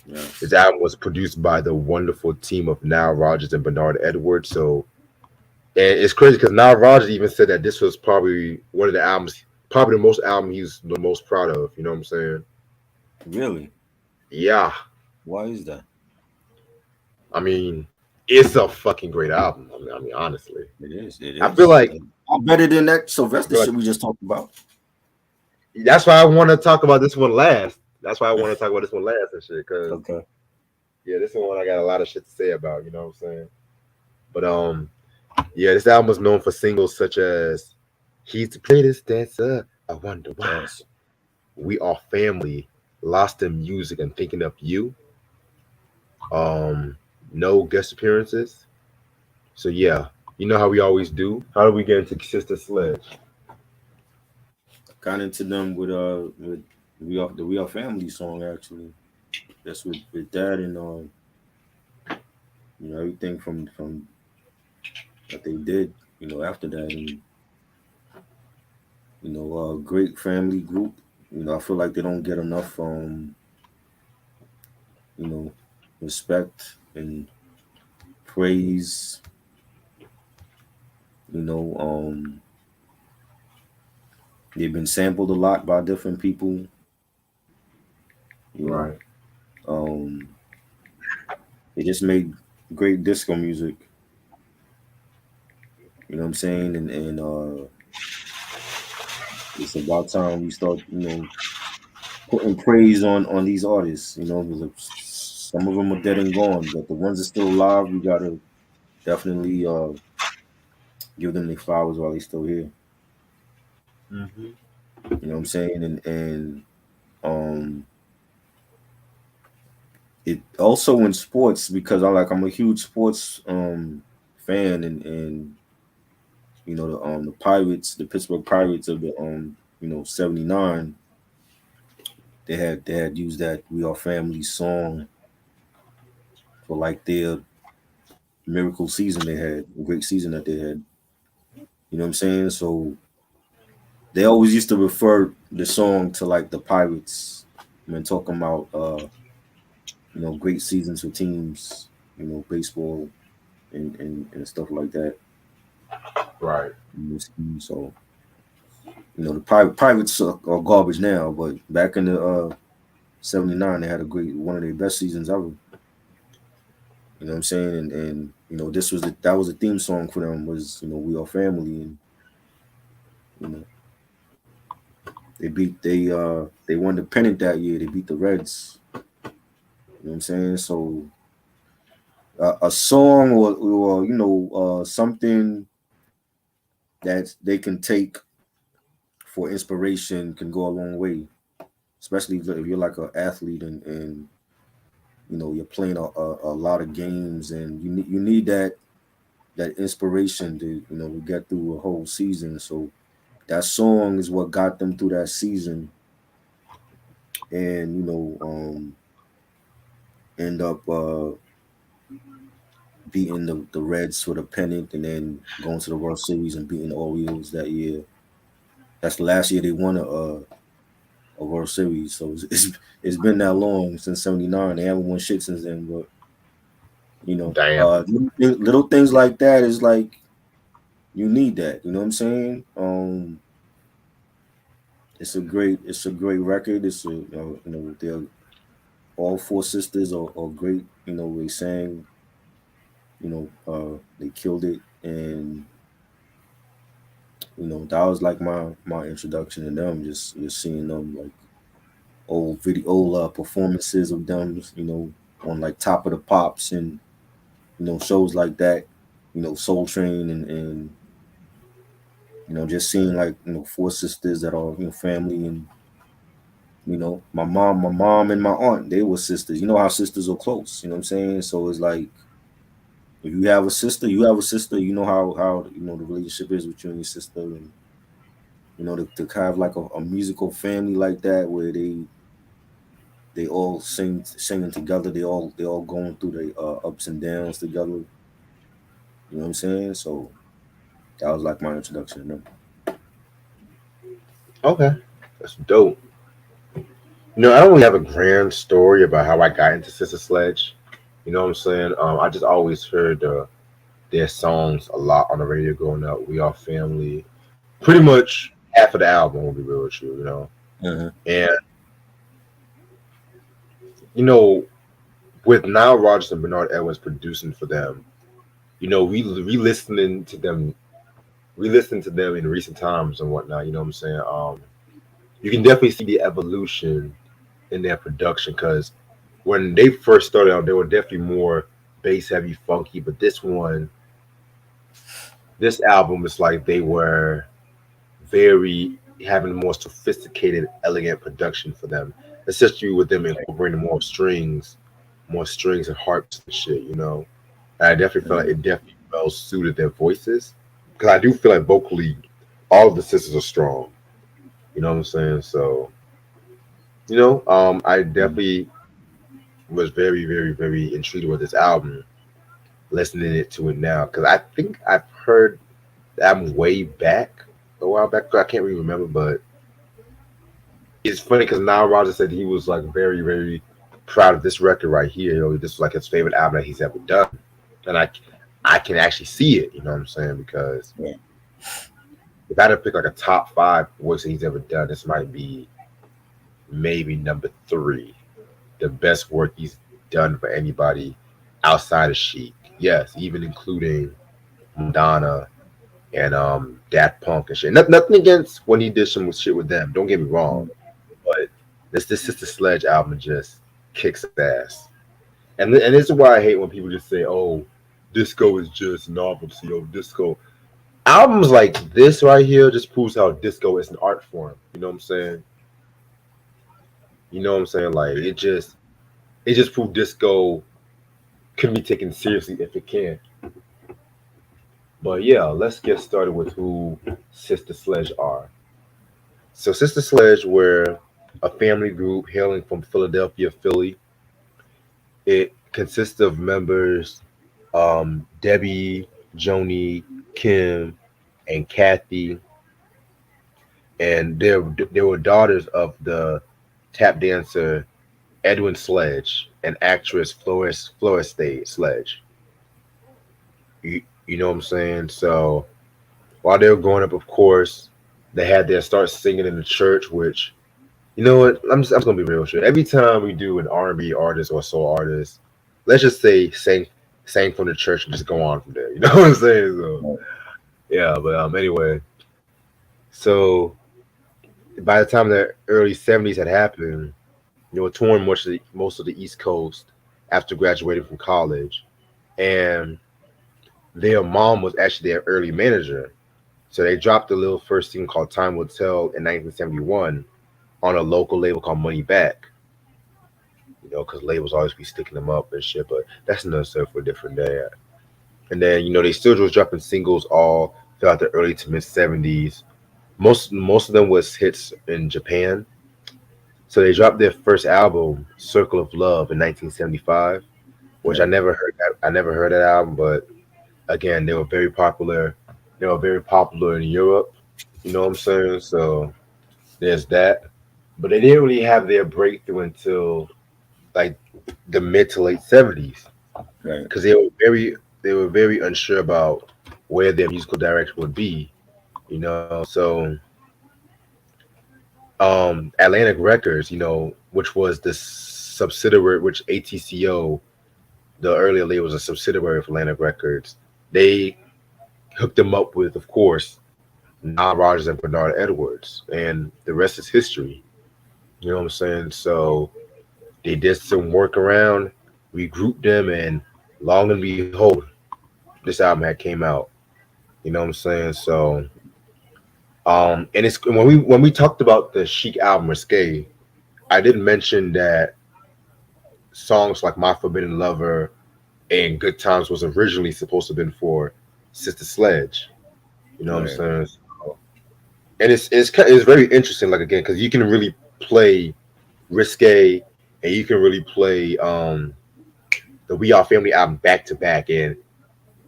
[SPEAKER 2] This
[SPEAKER 1] Yes.
[SPEAKER 2] album was produced by the wonderful team of Nile Rodgers and Bernard Edwards. So, and it's crazy because Nile Rodgers even said that this was probably one of the albums, probably the most album he's the most proud of. You know what I'm saying?
[SPEAKER 1] Really?
[SPEAKER 2] Yeah.
[SPEAKER 1] Why is that?
[SPEAKER 2] I mean, it's a fucking great album. I mean, honestly,
[SPEAKER 1] It is. It
[SPEAKER 2] I feel
[SPEAKER 1] is.
[SPEAKER 2] like
[SPEAKER 1] I'm better than that
[SPEAKER 2] I
[SPEAKER 1] Sylvester
[SPEAKER 2] feel like
[SPEAKER 1] shit we just talked about.
[SPEAKER 2] that's why I want to talk about this one last. That's why I want to talk about this one last and shit. Cause
[SPEAKER 1] Okay.
[SPEAKER 2] yeah, this one I got a lot of shit to say about. You know what I'm saying? But yeah, this album was known for singles such as "He's the Greatest Dancer," "I Wonder Why,"
[SPEAKER 1] Yes.
[SPEAKER 2] "We Are Family," "Lost in Music," and "Thinking of You." Um, no guest appearances. So yeah, you know how we always do. How do we get into Sister Sledge?
[SPEAKER 1] Got into them with We Are Family song actually. That's with that and everything from that they did, after that and great family group. I feel like they don't get enough you know, respect and praise, you know, they've been sampled a lot by different people, you know.
[SPEAKER 2] Right,
[SPEAKER 1] Um they just made great disco music, you know what I'm saying? And it's about time we start, putting praise on these artists, because some of them are dead and gone, but the ones that still alive, we gotta definitely give them their flowers while they're still here.
[SPEAKER 2] hmm
[SPEAKER 1] You know what I'm saying? And um, it also in sports because I'm a huge sports fan and the Pirates, the Pittsburgh Pirates of the '79. They had used that "We Are Family" song for like their miracle season they had, a great season that they had. You know what I'm saying? So they always used to refer the song to like the Pirates when talking about great seasons for teams, baseball and stuff like that.
[SPEAKER 2] right.
[SPEAKER 1] So the Pirates are garbage now, but back in the '79 they had a great one of their best seasons ever. You know what I'm saying? And this was that was the theme song for them was "We Are Family," and you know they won the pennant that year. They beat the Reds. You know what I'm saying? So a song or something that they can take for inspiration can go a long way, especially if you're like an athlete and you're playing a lot of games and you need that inspiration to get through a whole season. So that song is what got them through that season and end up beating the Reds for the pennant and then going to the World Series and beating the Orioles that year. That's the last year they won a World Series. So it's been that long since '79. They haven't won shit since then. But
[SPEAKER 2] Damn.
[SPEAKER 1] little things like that is like you need that. You know what I'm saying? It's a great record. It's a they're all four sisters are great. They sang. They killed it, and that was like my introduction to them. Just seeing them like old performances of them. On like Top of the Pops and shows like that. Soul Train and just seeing like four sisters that are family and my mom and my aunt, they were sisters. You know how sisters are close. You know what I'm saying? So it's like if you have a sister, you have a sister. You know how the relationship is with you and your sister, and to have like a musical family like that where they all singing together. They all going through the ups and downs together. You know what I'm saying? So that was like my introduction to them.
[SPEAKER 2] Okay, that's dope. I don't really have a grand story about how I got into Sister Sledge. You know what I'm saying? I just always heard their songs a lot on the radio growing up. We Are Family. Pretty much half of the album will be real with you.
[SPEAKER 1] Uh-huh.
[SPEAKER 2] And, you know, with Nile Rodgers and Bernard Edwards producing for them, we listening to them in recent times and whatnot, you know what I'm saying? You can definitely see the evolution in their production because when they first started out, they were definitely more bass heavy, funky. But this album is like they were very having more sophisticated, elegant production for them, especially with them incorporating more strings and harps and shit. And I definitely feel like
[SPEAKER 1] Uh-huh.
[SPEAKER 2] it definitely well suited their voices because I do feel like vocally, all of the sisters are strong. You know what I'm saying? So I definitely was very, very, very intrigued with this album, listening to it now because I think I've heard the album way back a while back. I can't really remember, but it's funny because Nile Rodgers said he was like very, very proud of this record right here. This was like his favorite album that he's ever done, and I can actually see it. You know what I'm saying? Because
[SPEAKER 1] Yeah.
[SPEAKER 2] if I had to pick like a top five works that he's ever done, this might be maybe number three, the best work he's done for anybody outside of Chic. Yes, even including Madonna and Daft Punk and shit. Nothing against when he did some shit with them. Don't get me wrong, but this Sister Sledge album just kicks ass. And this is why I hate when people just say, "Oh, disco is just novelty." Oh, disco albums like this right here just proves how disco is an art form. You know what I'm saying? You know what I'm saying? Like it just proved disco can be taken seriously if it can. But yeah, let's get started with who Sister Sledge are. So Sister Sledge were a family group hailing from Philadelphia, Philly. It consists of members Debbie, Joni, Kim, and Kathy, and they were daughters of the tap dancer Edwin Sledge and actress Florence Sledge. You know what I'm saying? So while they were growing up, of course, they had their start singing in the church, which you know what? I'm just gonna be real with you. Every time we do an R&B artist or soul artist, let's just say sang from the church and just go on from there. You know what I'm saying? So yeah, but anyway, so by the time the early '70s had happened, they were touring most of the East Coast after graduating from college, and their mom was actually their early manager. So they dropped a little first single called "Time Will Tell" in 1971 on a local label called Money Back. Because labels always be sticking them up and shit. But that's another story for a different day. And then they still was dropping singles all throughout the early to mid '70s. Most of them was hits in Japan. So they dropped their first album, "Circle of Love," in 1975, which I
[SPEAKER 1] Right.
[SPEAKER 2] never heard. I never heard that album, but again, they were very popular. They were very popular in Europe. You know what I'm saying? So there's that. But they didn't really have their breakthrough until like the mid to late '70s
[SPEAKER 1] Right.
[SPEAKER 2] because they were very unsure about where their musical direction would be. So Atlantic Records, which was the subsidiary, which ATCO, the earlier label, was a subsidiary of Atlantic Records. They hooked them up with, of course, Nile Rodgers and Bernard Edwards, and the rest is history. You know what I'm saying? So they did some work around, regrouped them, and long and behold, this album had came out. You know what I'm saying? So, and it's when we talked about the Chic album Risque, I did mention that songs like "My Forbidden Lover" and "Good Times" was originally supposed to have been for Sister Sledge. You know what I'm
[SPEAKER 1] Right.
[SPEAKER 2] saying? So, and it's very interesting, like again, because you can really play Risque and you can really play the We Are Family album back to back, and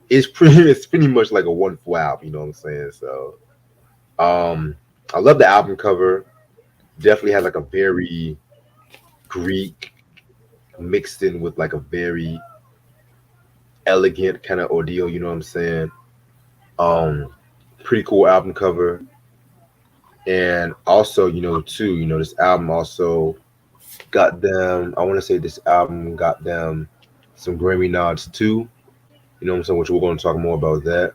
[SPEAKER 2] it's pretty much like a one full album. You know what I'm saying? So I love the album cover. Definitely has like a very Greek mixed in with like a very elegant kind of ordeal. You know what I'm saying? Um, Pretty cool album cover, and also too, this album also got them. I want to say this album got them some Grammy nods too. You know what I'm saying? Which we're going to talk more about that.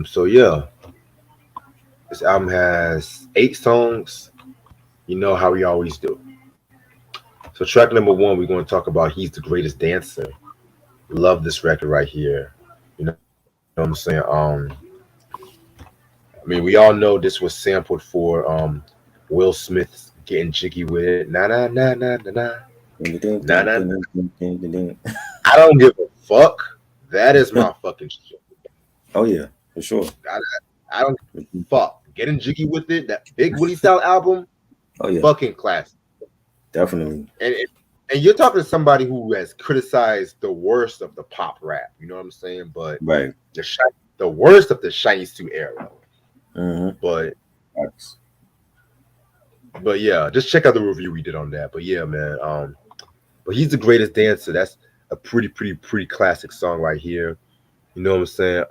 [SPEAKER 2] So yeah, this album has 8 songs. You know how we always do. So track number one, we're going to talk about "He's the Greatest Dancer." Love this record right here. You know what I'm saying? I mean, we all know this was sampled for Will Smith's "Getting Jiggy with It." Na na na na na na na na. I don't give a fuck. That is my fucking shit.
[SPEAKER 1] Oh yeah, for sure.
[SPEAKER 2] I, I don't give a fuck. Getting Jiggy with It, that Big Willie style album,
[SPEAKER 1] Oh yeah,
[SPEAKER 2] fucking classic.
[SPEAKER 1] definitely.
[SPEAKER 2] And you're talking to somebody who has criticized the worst of the pop rap. You know what I'm saying? But
[SPEAKER 1] Right.
[SPEAKER 2] the worst of the Shiny Suit era.
[SPEAKER 1] Mm-hmm.
[SPEAKER 2] But yeah, just check out the review we did on that. But yeah, man. But he's the greatest dancer. That's a pretty classic song right here. You know what I'm saying?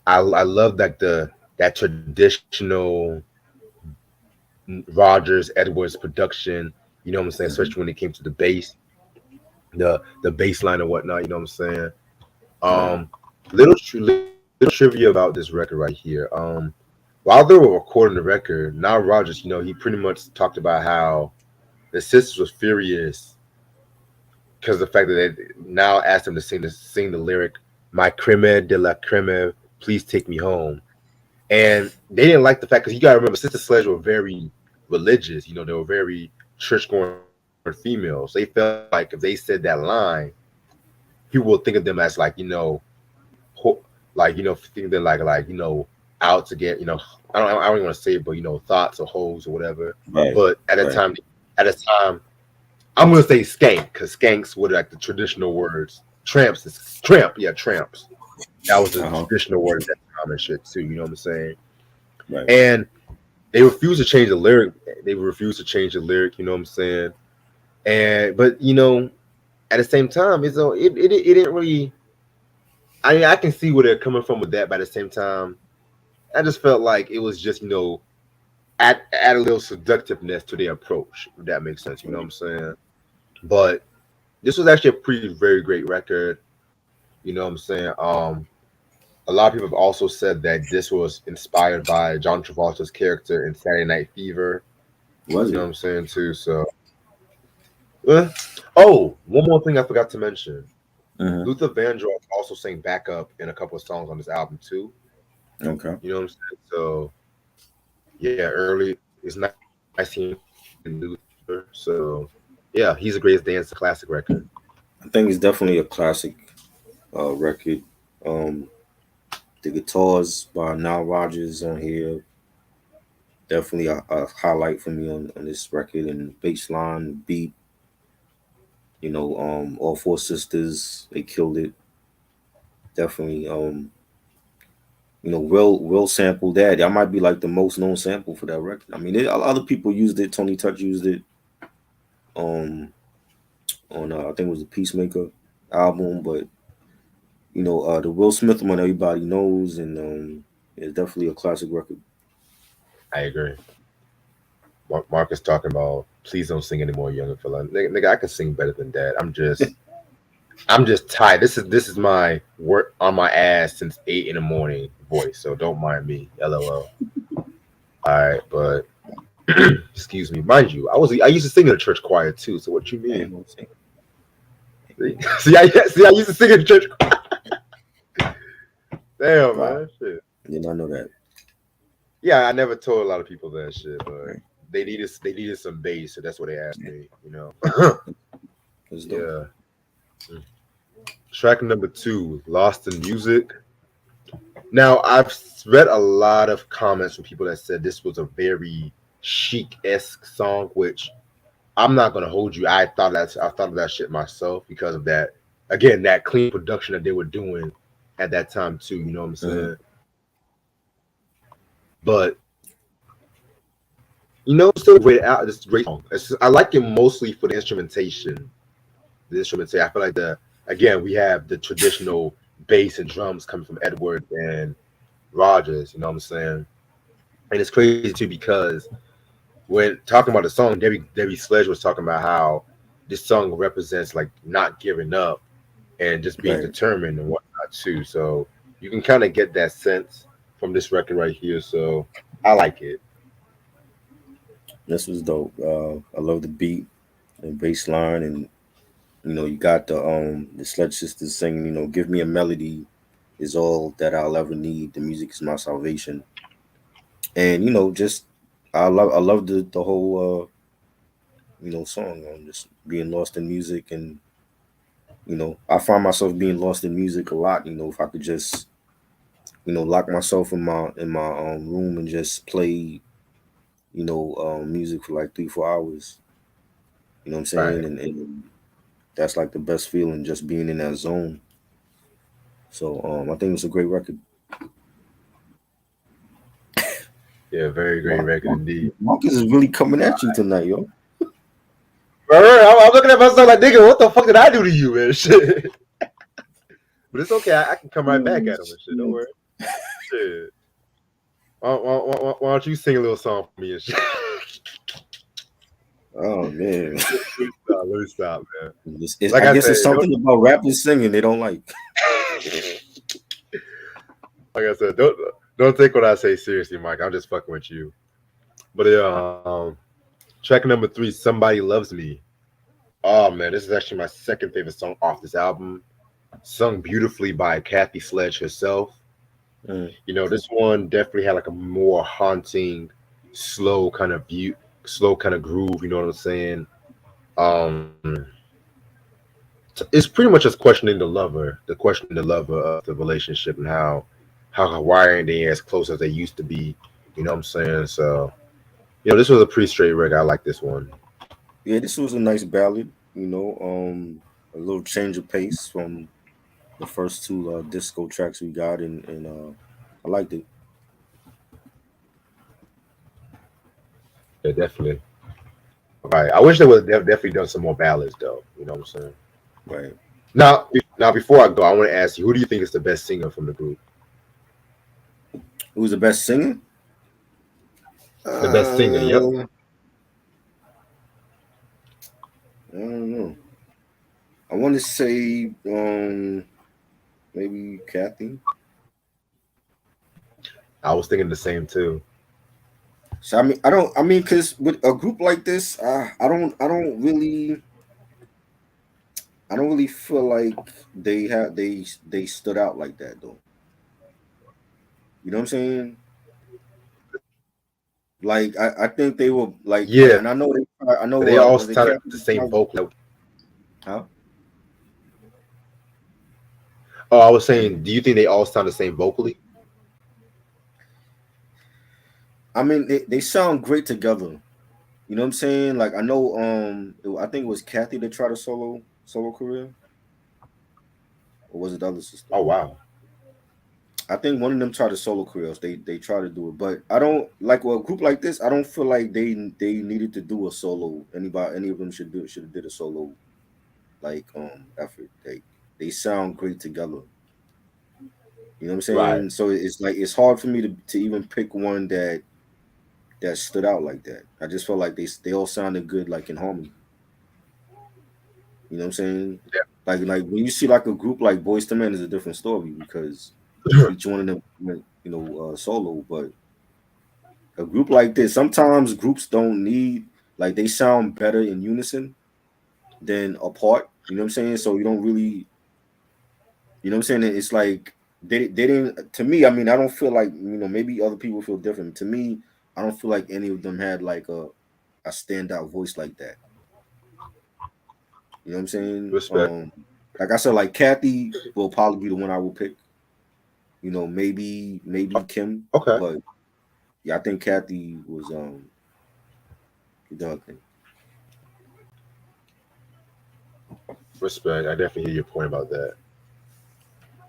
[SPEAKER 2] I love that traditional Rogers Edwards production. You know what I'm saying? Especially when it came to the bass, the bass line and whatnot. You know what I'm saying?
[SPEAKER 1] Right.
[SPEAKER 2] Little trivia about this record right here. While they were recording the record, now Rogers, he pretty much talked about how the sisters was furious because of the fact that they now asked him to sing the lyric "My creme de la creme, please take me home," and they didn't like the fact because you gotta remember, Sister Sledge were very religious. They were very church going females. They felt like if they said that line, people would think of them as like thinking them like out to get I don't even want to say it, but thoughts or hoes or whatever.
[SPEAKER 1] Right.
[SPEAKER 2] But
[SPEAKER 1] Right.
[SPEAKER 2] at a time, I'm gonna say skank because skanks were like the traditional words. Tramps is tramp, yeah, tramps. That was the
[SPEAKER 1] Uh-huh.
[SPEAKER 2] traditional word at that time and shit too. You know what I'm saying?
[SPEAKER 1] Right.
[SPEAKER 2] And they refused to change the lyric. They refused to change the lyric. You know what I'm saying? And but at the same time, it didn't really. I mean, I can see where they're coming from with that. But at the same time, I just felt like it was just add a little seductiveness to their approach. If that makes sense. You know what I'm saying? But this was actually a very great record. You know what I'm saying? A lot of people have also said that this was inspired by John Travolta's character in Saturday Night Fever.
[SPEAKER 1] Was
[SPEAKER 2] You know
[SPEAKER 1] it?
[SPEAKER 2] what I'm saying too. So, eh. Oh, one more thing I forgot to mention.
[SPEAKER 1] Mm-hmm.
[SPEAKER 2] Luther Vandross also sang backup in a couple of songs on this album too.
[SPEAKER 1] Okay.
[SPEAKER 2] You know what I'm saying? So yeah, early it's nice seeing Luther. So yeah, he's the greatest dance classic record.
[SPEAKER 1] I think it's definitely a classic record. Um, the guitars by Nile Rodgers on here, definitely a highlight for me on this record. And bass line, beat, all four sisters, they killed it. Definitely, Will sampled that. That might be like the most known sample for that record. I mean, other people used it. Tony Touch used it. Um, on I think it was the Peacemaker album, but the Will Smith one everybody knows, and it's definitely a classic record.
[SPEAKER 2] I agree. Marcus talking about please don't sing anymore, younger fella. Nigga, I can sing better than that. I'm just tired. This is my work on my ass since 8 in the morning voice. So don't mind me. LOL. All right, but excuse me. Mind you, I used to sing in a church choir too. So what you
[SPEAKER 1] I
[SPEAKER 2] mean?
[SPEAKER 1] ain't gonna say.
[SPEAKER 2] See, I used to sing in the church. Damn,
[SPEAKER 1] Wow,
[SPEAKER 2] man. Shit.
[SPEAKER 1] did not know that.
[SPEAKER 2] Yeah, I never told a lot of people that shit, but
[SPEAKER 1] Right.
[SPEAKER 2] they needed some bass, so that's what they asked me.
[SPEAKER 1] It's dope.
[SPEAKER 2] Yeah. Track number 2, Lost in Music. Now, I've read a lot of comments from people that said this was a very chic-esque song, which I'm not gonna hold you. I thought of that shit myself because of that. Again, that clean production that they were doing at that time too. You know what I'm
[SPEAKER 1] Mm-hmm.
[SPEAKER 2] saying? But Still great out. This great song. I like it mostly for the instrumentation. The instrumentation. I feel like again we have the traditional bass and drums coming from Edward and Rogers. You know what I'm saying? And it's crazy too because when talking about the song, Debbie Sledge was talking about how this song represents like not giving up and just being
[SPEAKER 1] Right.
[SPEAKER 2] determined and whatnot too. So you can kind of get that sense from this record right here. So I like it.
[SPEAKER 1] This was dope. I love the beat and bass line, and you got the Sledge sisters singing. Give me a melody is all that I'll ever need. The music is my salvation, and just I love the whole song on just being lost in music, and I find myself being lost in music a lot. If I could just lock myself in my room and just play music for like 3 4 hours. You know what I'm saying?
[SPEAKER 2] Right.
[SPEAKER 1] And that's like the best feeling, just being in that zone. So I think it's a great record.
[SPEAKER 2] Yeah, very great
[SPEAKER 1] Mark,
[SPEAKER 2] record indeed.
[SPEAKER 1] Marcus is really coming at you tonight, yo.
[SPEAKER 2] I'm looking at myself like, nigga, what the fuck did I do to you, man? Shit. But it's okay. I can come right back
[SPEAKER 1] Oh,
[SPEAKER 2] at him and shit. Don't
[SPEAKER 1] shit.
[SPEAKER 2] worry. Shit. Why don't you sing a little song for me and shit?
[SPEAKER 1] Oh man,
[SPEAKER 2] Let me stop, man. Like
[SPEAKER 1] I
[SPEAKER 2] I
[SPEAKER 1] guess
[SPEAKER 2] said,
[SPEAKER 1] it's something about rappers singing they don't like.
[SPEAKER 2] like I said, don't take what I say seriously, Mike. I'm just fucking with you. But track number 3, "Somebody Loves Me." Oh man, this is actually my second favorite song off this album. Sung beautifully by Kathy Sledge herself.
[SPEAKER 1] Mm.
[SPEAKER 2] This one definitely had like a more haunting, slow kind of view, slow kind of groove. You know what I'm saying? Um, it's pretty much just questioning the lover of the relationship and how why aren't they as close as they used to be? You know what I'm saying? So this was a pretty straight record. I like this one.
[SPEAKER 1] Yeah, this was a nice ballad. A little change of pace from the first two disco tracks we got, and I liked it.
[SPEAKER 2] Yeah, definitely. Right. I wish they would have definitely done some more ballads though. You know what I'm saying?
[SPEAKER 1] Right.
[SPEAKER 2] Now, before I go, I want to ask you, who do you think is the best singer from the group?
[SPEAKER 1] Who's the best singer?
[SPEAKER 2] The best singer. Yep.
[SPEAKER 1] I don't know. I want to say maybe Kathy.
[SPEAKER 2] I was thinking the same too.
[SPEAKER 1] So I mean, I don't. I mean, because with a group like this, I don't really feel like they stood out like that though. You know what I'm saying? Like I think they were like,
[SPEAKER 2] Yeah,
[SPEAKER 1] and I know I know
[SPEAKER 2] they all
[SPEAKER 1] was it
[SPEAKER 2] sounded
[SPEAKER 1] Kathy?
[SPEAKER 2] the same vocal.
[SPEAKER 1] Huh?
[SPEAKER 2] Oh, I was saying, do you think they all sound the same vocally?
[SPEAKER 1] I mean, they sound great together. You know what I'm saying? Like I know, I think it was Kathy that tried a solo career, or was it the other sister?
[SPEAKER 2] Oh wow.
[SPEAKER 1] I think one of them tried a solo career. They try to do it, but I don't like with a group like this. I don't feel like they needed to do a solo. Any of them should have did a solo like effort. They sound great together. You know what I'm
[SPEAKER 2] Right.
[SPEAKER 1] saying? So it's like it's hard for me to even pick one that stood out like that. I just felt like they all sounded good like in harmony. You know what I'm saying? Like when you see like a group like Boys to Men is a different story because
[SPEAKER 2] Yeah.
[SPEAKER 1] each one of them went solo. But a group like this, sometimes groups don't need like they sound better in unison than apart. You know what I'm saying? So you don't really, you know what I'm saying? It's like they didn't. To me, I mean, I don't feel like maybe other people feel different. To me, I don't feel like any of them had like a standout voice like that. You know what I'm saying?
[SPEAKER 2] Respect.
[SPEAKER 1] Like I said, like Kathy will probably be the one I will pick. Maybe Kim,
[SPEAKER 2] Okay.
[SPEAKER 1] but yeah, I think Kathy was the other thing.
[SPEAKER 2] Respect. I definitely hear your point about that.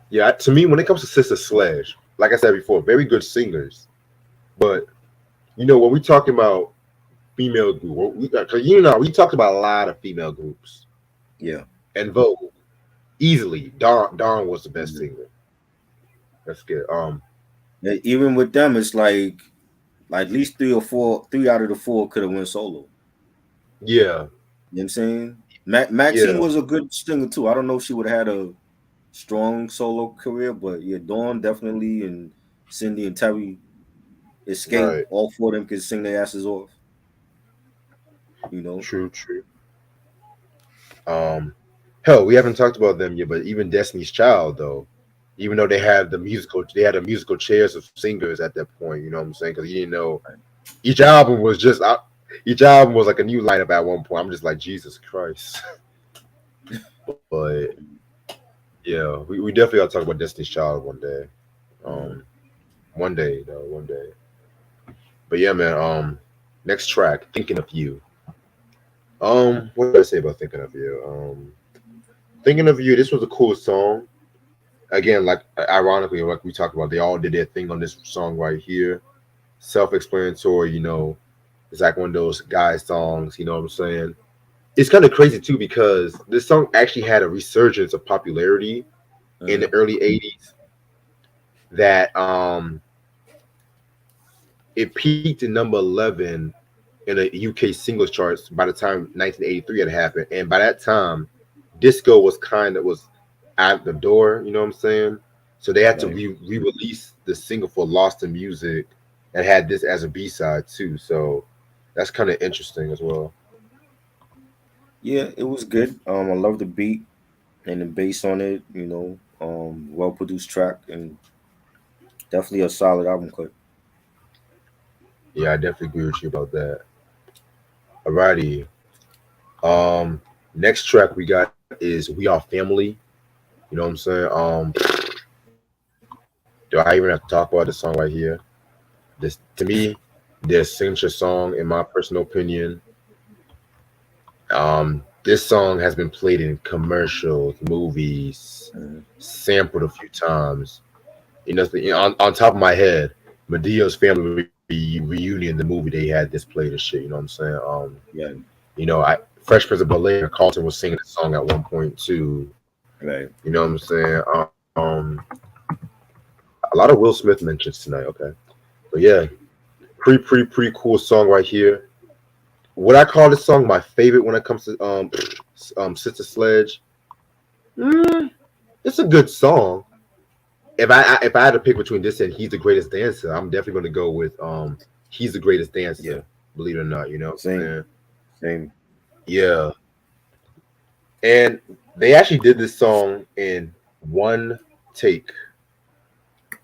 [SPEAKER 2] Yeah, to me, when it comes to Sister Sledge, like I said before, very good singers. But when we're talking about female group. Cause you know we talked about a lot of female groups
[SPEAKER 1] Yeah.
[SPEAKER 2] and Vogue easily. Dawn was the best
[SPEAKER 1] Mhm.
[SPEAKER 2] singer. That's good.
[SPEAKER 1] Even with them, it's like at least three out of the four could have went solo.
[SPEAKER 2] Yeah,
[SPEAKER 1] You know what I'm saying? Maxine
[SPEAKER 2] yeah,
[SPEAKER 1] was a good singer too. I don't know if she would have had a strong solo career, but yeah, Dawn definitely, and Cindy and Terry Escape,
[SPEAKER 2] right.
[SPEAKER 1] all four of them could sing their asses off. You know.
[SPEAKER 2] True, true. Um, hell, we haven't talked about them yet, but even Destiny's Child, though, even though they had a musical chairs of singers at that point. You know what I'm saying? Because you didn't know each album was just each album was like a new lineup at one point. I'm just like Jesus Christ. But yeah, we definitely got to talk about Destiny's Child one day.
[SPEAKER 1] Mhm.
[SPEAKER 2] Um, one day though, one day. But yeah, man. Next track, Thinking of You. What did I say about Thinking of You? Thinking of You. This was a cool song. Again, like ironically, like we talked about, they all did their thing on this song right here. Self-explanatory, you know. It's like one of those guy songs, you know what I'm saying? It's kind of crazy too because this song actually had a resurgence of popularity in the
[SPEAKER 1] Mhm.
[SPEAKER 2] early '80s. That it peaked in number 11 in the UK singles charts by the time 1983 had happened, and by that time, disco was out the door. You know what I'm saying? So they had to
[SPEAKER 1] Right.
[SPEAKER 2] re-release the single for "Lost in Music" and had this as a B-side too. So that's kind of interesting as well.
[SPEAKER 1] Yeah, it was good. I love the beat and the bass on it. You know, well produced track and definitely a solid album cut.
[SPEAKER 2] Yeah, I definitely agree with you about that. Alrighty. Um, Next track we got is "We Are Family." You know what I'm saying? Do I even have to talk about this song right here? This to me, their signature song, in my personal opinion. This song has been played in commercials, movies,
[SPEAKER 1] Mhm.
[SPEAKER 2] sampled a few times. On top of my head, Medea's family reunion, the movie, they had this played and shit. You know what I'm saying?
[SPEAKER 1] Yeah.
[SPEAKER 2] I Fresh Prince of Bel Air, Carlton was singing the song at one point too.
[SPEAKER 1] Right.
[SPEAKER 2] You know what I'm saying? A lot of Will Smith mentions tonight. Okay, but yeah, pretty cool song right here. Would I call this song my favorite when it comes to Sister Sledge? Mm, it's a good song. If I had to pick between this and He's the Greatest Dancer, I'm definitely going to go with He's the Greatest
[SPEAKER 1] Yeah.
[SPEAKER 2] Dancer. Believe it or not, you know what I'm
[SPEAKER 1] Same.
[SPEAKER 2] saying?
[SPEAKER 1] Same.
[SPEAKER 2] Yeah, and they actually did this song in one take.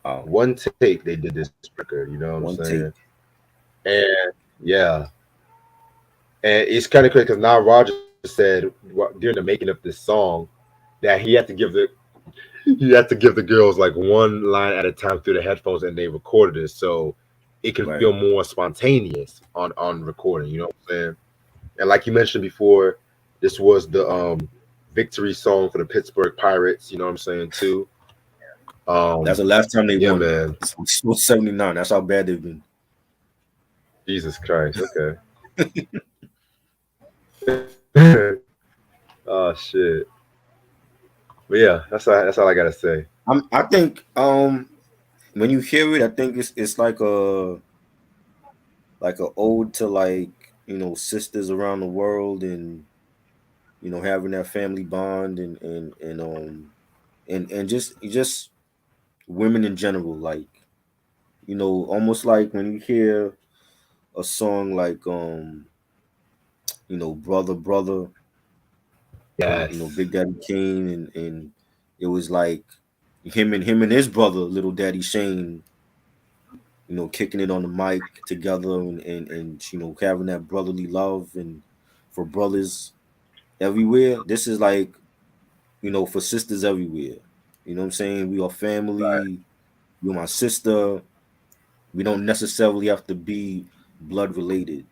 [SPEAKER 1] Wow.
[SPEAKER 2] One take they did this record. You know what I'm
[SPEAKER 1] One
[SPEAKER 2] saying?
[SPEAKER 1] take.
[SPEAKER 2] And yeah, and it's kind of crazy because now Roger said during the making of this song that he had to give the girls like one line at a time through the headphones, and they recorded it so it can
[SPEAKER 1] Right.
[SPEAKER 2] feel more spontaneous on recording. You know what I'm saying? And like you mentioned before, this was the victory song for the Pittsburgh Pirates. You know what I'm saying too?
[SPEAKER 1] That's
[SPEAKER 2] Um,
[SPEAKER 1] the last time they
[SPEAKER 2] yeah,
[SPEAKER 1] won.
[SPEAKER 2] man.
[SPEAKER 1] It was 79. That's how bad they've been.
[SPEAKER 2] Jesus Christ. Okay. Oh shit. But yeah, that's all I gotta say.
[SPEAKER 1] I think when you hear it, I think it's like a ode to like, sisters around the world, and having that family bond, and just women in general, like, almost like when you hear a song like brother brother by
[SPEAKER 2] Yes.
[SPEAKER 1] Big Daddy Kane, and it was like him and his brother Little Daddy Shane, kicking it on the mic together, and having that brotherly love, and for brothers everywhere. This is like, for sisters everywhere. You know what I'm saying? We are family. You're my sister. We don't necessarily have to be blood related,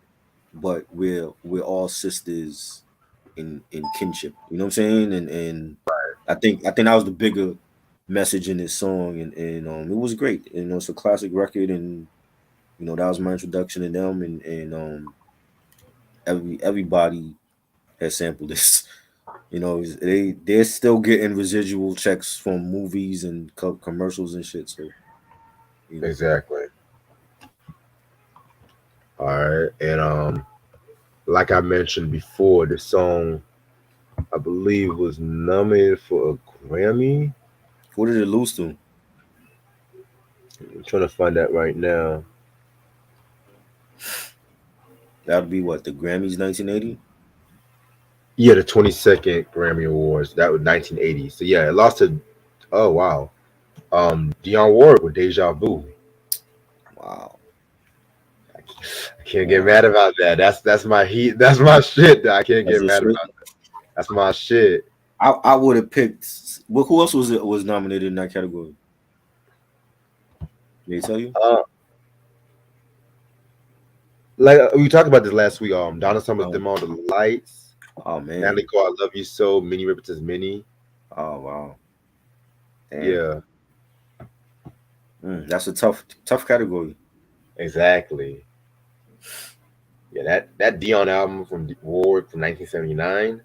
[SPEAKER 1] but we're all sisters in kinship. You know what I'm saying? And I think that was the bigger message in this song, and it was great. It's a classic record, and that was my introduction to them, and everybody has sampled this. They're still getting residual checks from movies and commercials and shit. So you know,
[SPEAKER 2] Exactly. All right, and like I mentioned before, this song I believe was nominated for a Grammy.
[SPEAKER 1] who did it lose to?
[SPEAKER 2] I'm trying to find that right now.
[SPEAKER 1] That would be what, the Grammys 1980.
[SPEAKER 2] Yeah, the 22nd Grammy Awards. That was 1980. So yeah, it lost to. Oh wow. Dionne Warwick with Deja Vu.
[SPEAKER 1] Wow,
[SPEAKER 2] I can't get
[SPEAKER 1] wow,
[SPEAKER 2] mad about that. That's my heat. That's my shit. I can't
[SPEAKER 1] that's
[SPEAKER 2] get
[SPEAKER 1] a
[SPEAKER 2] mad
[SPEAKER 1] shit.
[SPEAKER 2] about that. That's my shit.
[SPEAKER 1] I would have picked. Well, who else was nominated in that category? Did they tell you?
[SPEAKER 2] Uh, like we talked about this last week. Donna Summer's
[SPEAKER 1] Oh,
[SPEAKER 2] "Dim All the Lights."
[SPEAKER 1] oh
[SPEAKER 2] Natalie
[SPEAKER 1] man.
[SPEAKER 2] Cole, "I Love You So." Minnie Riperton's "Minnie."
[SPEAKER 1] Oh wow. Damn.
[SPEAKER 2] Yeah,
[SPEAKER 1] That's a tough category.
[SPEAKER 2] exactly. Yeah, that Dion album from Warwick from 1979,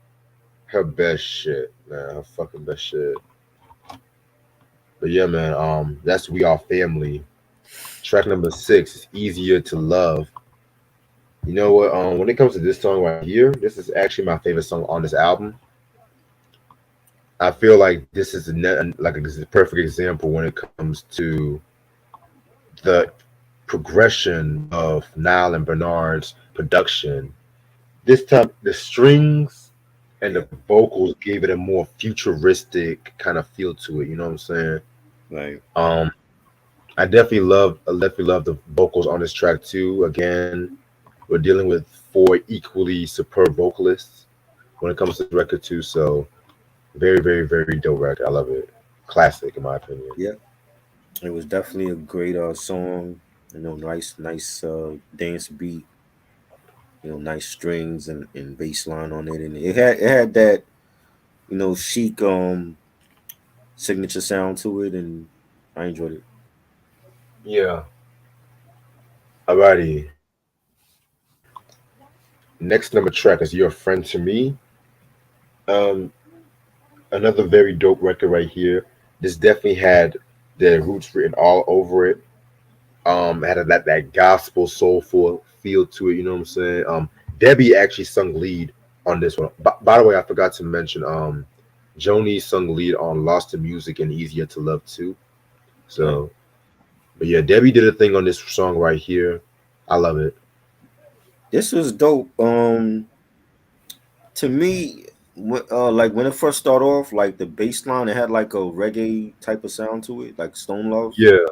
[SPEAKER 2] her best shit, man. Her fucking best shit. But yeah, man. That's "We Are Family." Track number 6 is "Easier to Love." You know what? When it comes to this song right here, this is actually my favorite song on this album. I feel like this is a perfect example when it comes to the progression of Nile and Bernard's production. This time, the strings and
[SPEAKER 1] Yeah.
[SPEAKER 2] the vocals gave it a more futuristic kind of feel to it. You know what I'm saying?
[SPEAKER 1] Right.
[SPEAKER 2] Um, I definitely love the vocals on this track too. Again, we're dealing with four equally superb vocalists when it comes to the record too. So very, very, very dope record. I love it. Classic in my opinion.
[SPEAKER 1] Yeah. It was definitely a great song. Nice dance beat. Nice strings and bass line on it, and it had that chic signature sound to it, and I enjoyed it.
[SPEAKER 2] Yeah. Alrighty. Next number track is "You're a Friend to Me." Um, Another very dope record right here. This definitely had their roots written all over it. Had that gospel soulful feel to it. You know what I'm saying? Debbie actually sung lead on this one. By the way, I forgot to mention. Joni sung lead on "Lost to Music" and "Easier to Love" too.
[SPEAKER 1] Right.
[SPEAKER 2] So, but yeah, Debbie did a thing on this song right here. I love it.
[SPEAKER 1] This was dope. To me, like when it first started off, like the bass line, it had like a reggae type of sound to it, like Stone Love.
[SPEAKER 2] Yeah.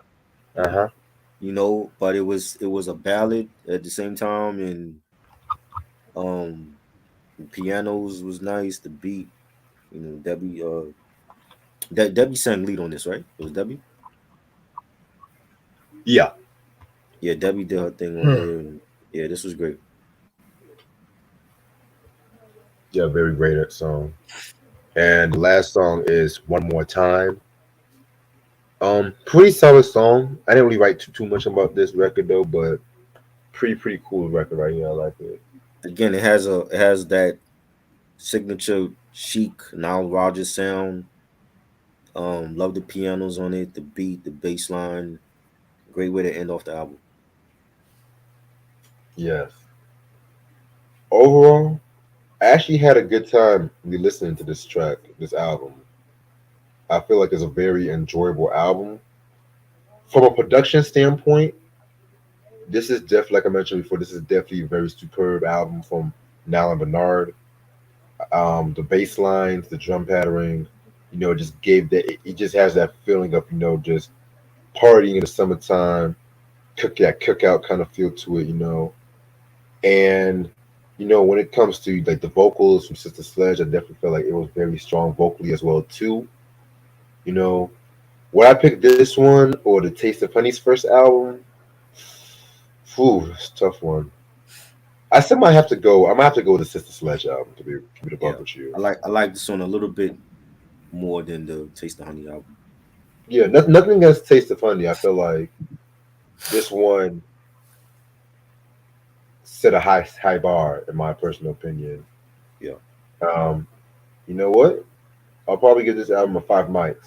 [SPEAKER 2] Uh huh.
[SPEAKER 1] But it was a ballad at the same time, and um, the pianos was nice. The beat, Debbie sang lead on this, right? It was Debbie.
[SPEAKER 2] Yeah.
[SPEAKER 1] Yeah, Debbie did her thing on here, and yeah, this was great.
[SPEAKER 2] Yeah. Very great song. And the last song is "One More Time." Pretty solid song. I didn't really write too much about this record though, but pretty cool record right here. I like it.
[SPEAKER 1] Again, it has that signature chic Nile Rodgers sound. Love the pianos on it, the beat, the bass line. Great way to end off the album.
[SPEAKER 2] Yes. Overall, I actually had a good time listening to this track, this album. I feel like it's a very enjoyable album. From a production standpoint, this is definitely, like I mentioned before, this is definitely a very superb album from Nile and Bernard. The bass lines, the drum patterning, just gave that. It just has that feeling of just partying in the summertime, cookout kind of feel to it, And when it comes to like the vocals from Sister Sledge, I definitely feel like it was very strong vocally as well too. You know, would I pick this one or the Taste of Honey's first album? Phew, it's a tough one. I still might have to go. I might have to go with the Sister Sledge album to be the
[SPEAKER 1] Yeah,
[SPEAKER 2] buck with you.
[SPEAKER 1] I like this one a little bit more than the Taste the Honey album.
[SPEAKER 2] Yeah, nothing against Taste of Honey. I feel like this one set a high bar in my personal opinion.
[SPEAKER 1] Yeah,
[SPEAKER 2] Um, you know what? I'll probably give this album a 5 mics.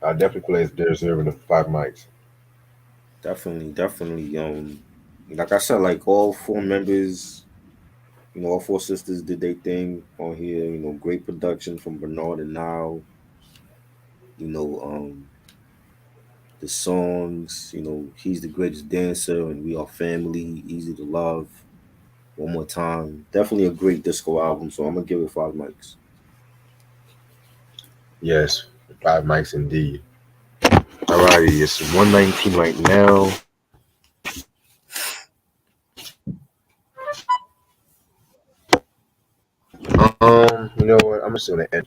[SPEAKER 2] I definitely place deserving of 5 mics.
[SPEAKER 1] definitely, definitely. Like I said, like all four members, all four sisters did their thing on here. Great production from Bernard and Now. You know, the songs. He's the greatest dancer, and we are family. Easy to love. One more time. Definitely a great disco album. So I'm gonna give it 5 mics.
[SPEAKER 2] Yes, 5 mics indeed. Alrighty, it's 119 right now. You know what? I'm just gonna end.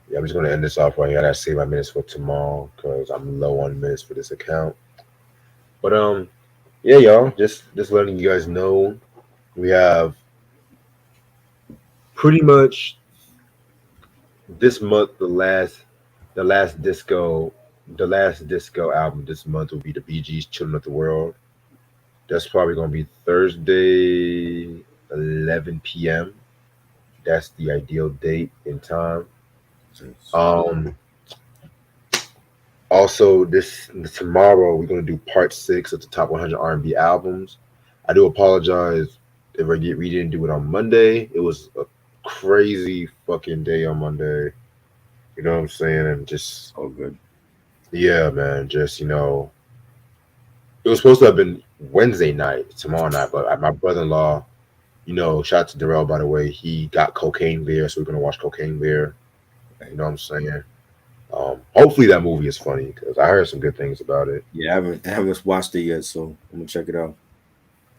[SPEAKER 2] Yeah, I'm just gonna end this off right here. I gotta save my minutes for tomorrow because I'm low on minutes for this account. But yeah, y'all, just letting you guys know we have pretty much this month the last disco album this month will be the Bee Gees' "Children of the World." That's probably gonna be Thursday, 11 p.m. That's the ideal date and time.
[SPEAKER 1] Thanks.
[SPEAKER 2] Um, Also, this tomorrow we're gonna do part 6 of the top 100 R&B albums. I do apologize if we didn't do it on Monday. It was a crazy fucking day on Monday. You know what I'm saying? And just
[SPEAKER 1] All good.
[SPEAKER 2] yeah, man. Just it was supposed to have been Wednesday night, tomorrow night, but my brother-in-law, shout out to Darrell by the way. He got Cocaine Bear, so we're gonna watch Cocaine Bear.
[SPEAKER 1] Right.
[SPEAKER 2] You know what I'm saying? Hopefully that movie is funny because I heard some good things about it.
[SPEAKER 1] Yeah, I haven't watched it yet, so I'm gonna check it out.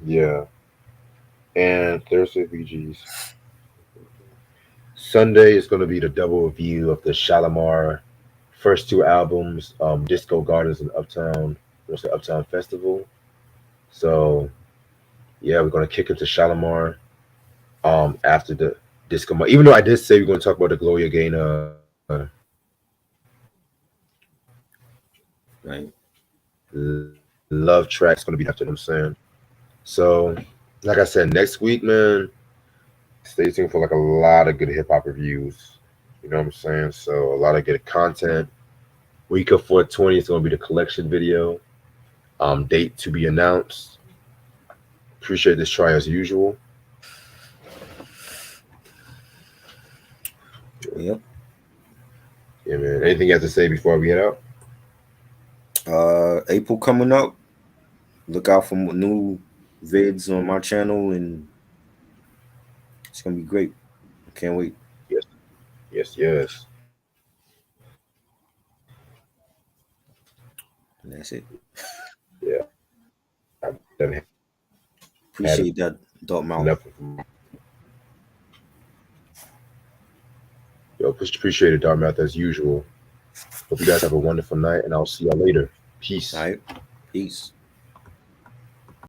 [SPEAKER 2] Yeah. And Thursday VGs. Sunday is going to be the double review of the Shalimar first two albums, Disco Gardens and Uptown, what's the Uptown Festival. So yeah, we're going to kick into Shalimar after the Disco. Even though I did say we're going to talk about the Gloria Gaynor
[SPEAKER 1] Right.
[SPEAKER 2] love track's going to be after them saying. So like I said, next week, man, stay tuned for like a lot of good hip hop reviews. You know what I'm saying? So a lot of good content. Week of 420 is going to be the collection video. Date to be announced. Appreciate this try as usual.
[SPEAKER 1] Yep.
[SPEAKER 2] Yeah, man. Anything you have to say before we head out?
[SPEAKER 1] April coming up. Look out for new vids on my channel, and it's gonna be great. I can't wait.
[SPEAKER 2] Yes, yes, yes.
[SPEAKER 1] And that's it.
[SPEAKER 2] Yeah, I've done had
[SPEAKER 1] Appreciate that, Dark Mouth.
[SPEAKER 2] enough of yo. Appreciate it, Dark Math, as usual. Hope you guys have a wonderful night, and I'll see y'all later.
[SPEAKER 1] All
[SPEAKER 2] Peace.
[SPEAKER 1] right. Peace.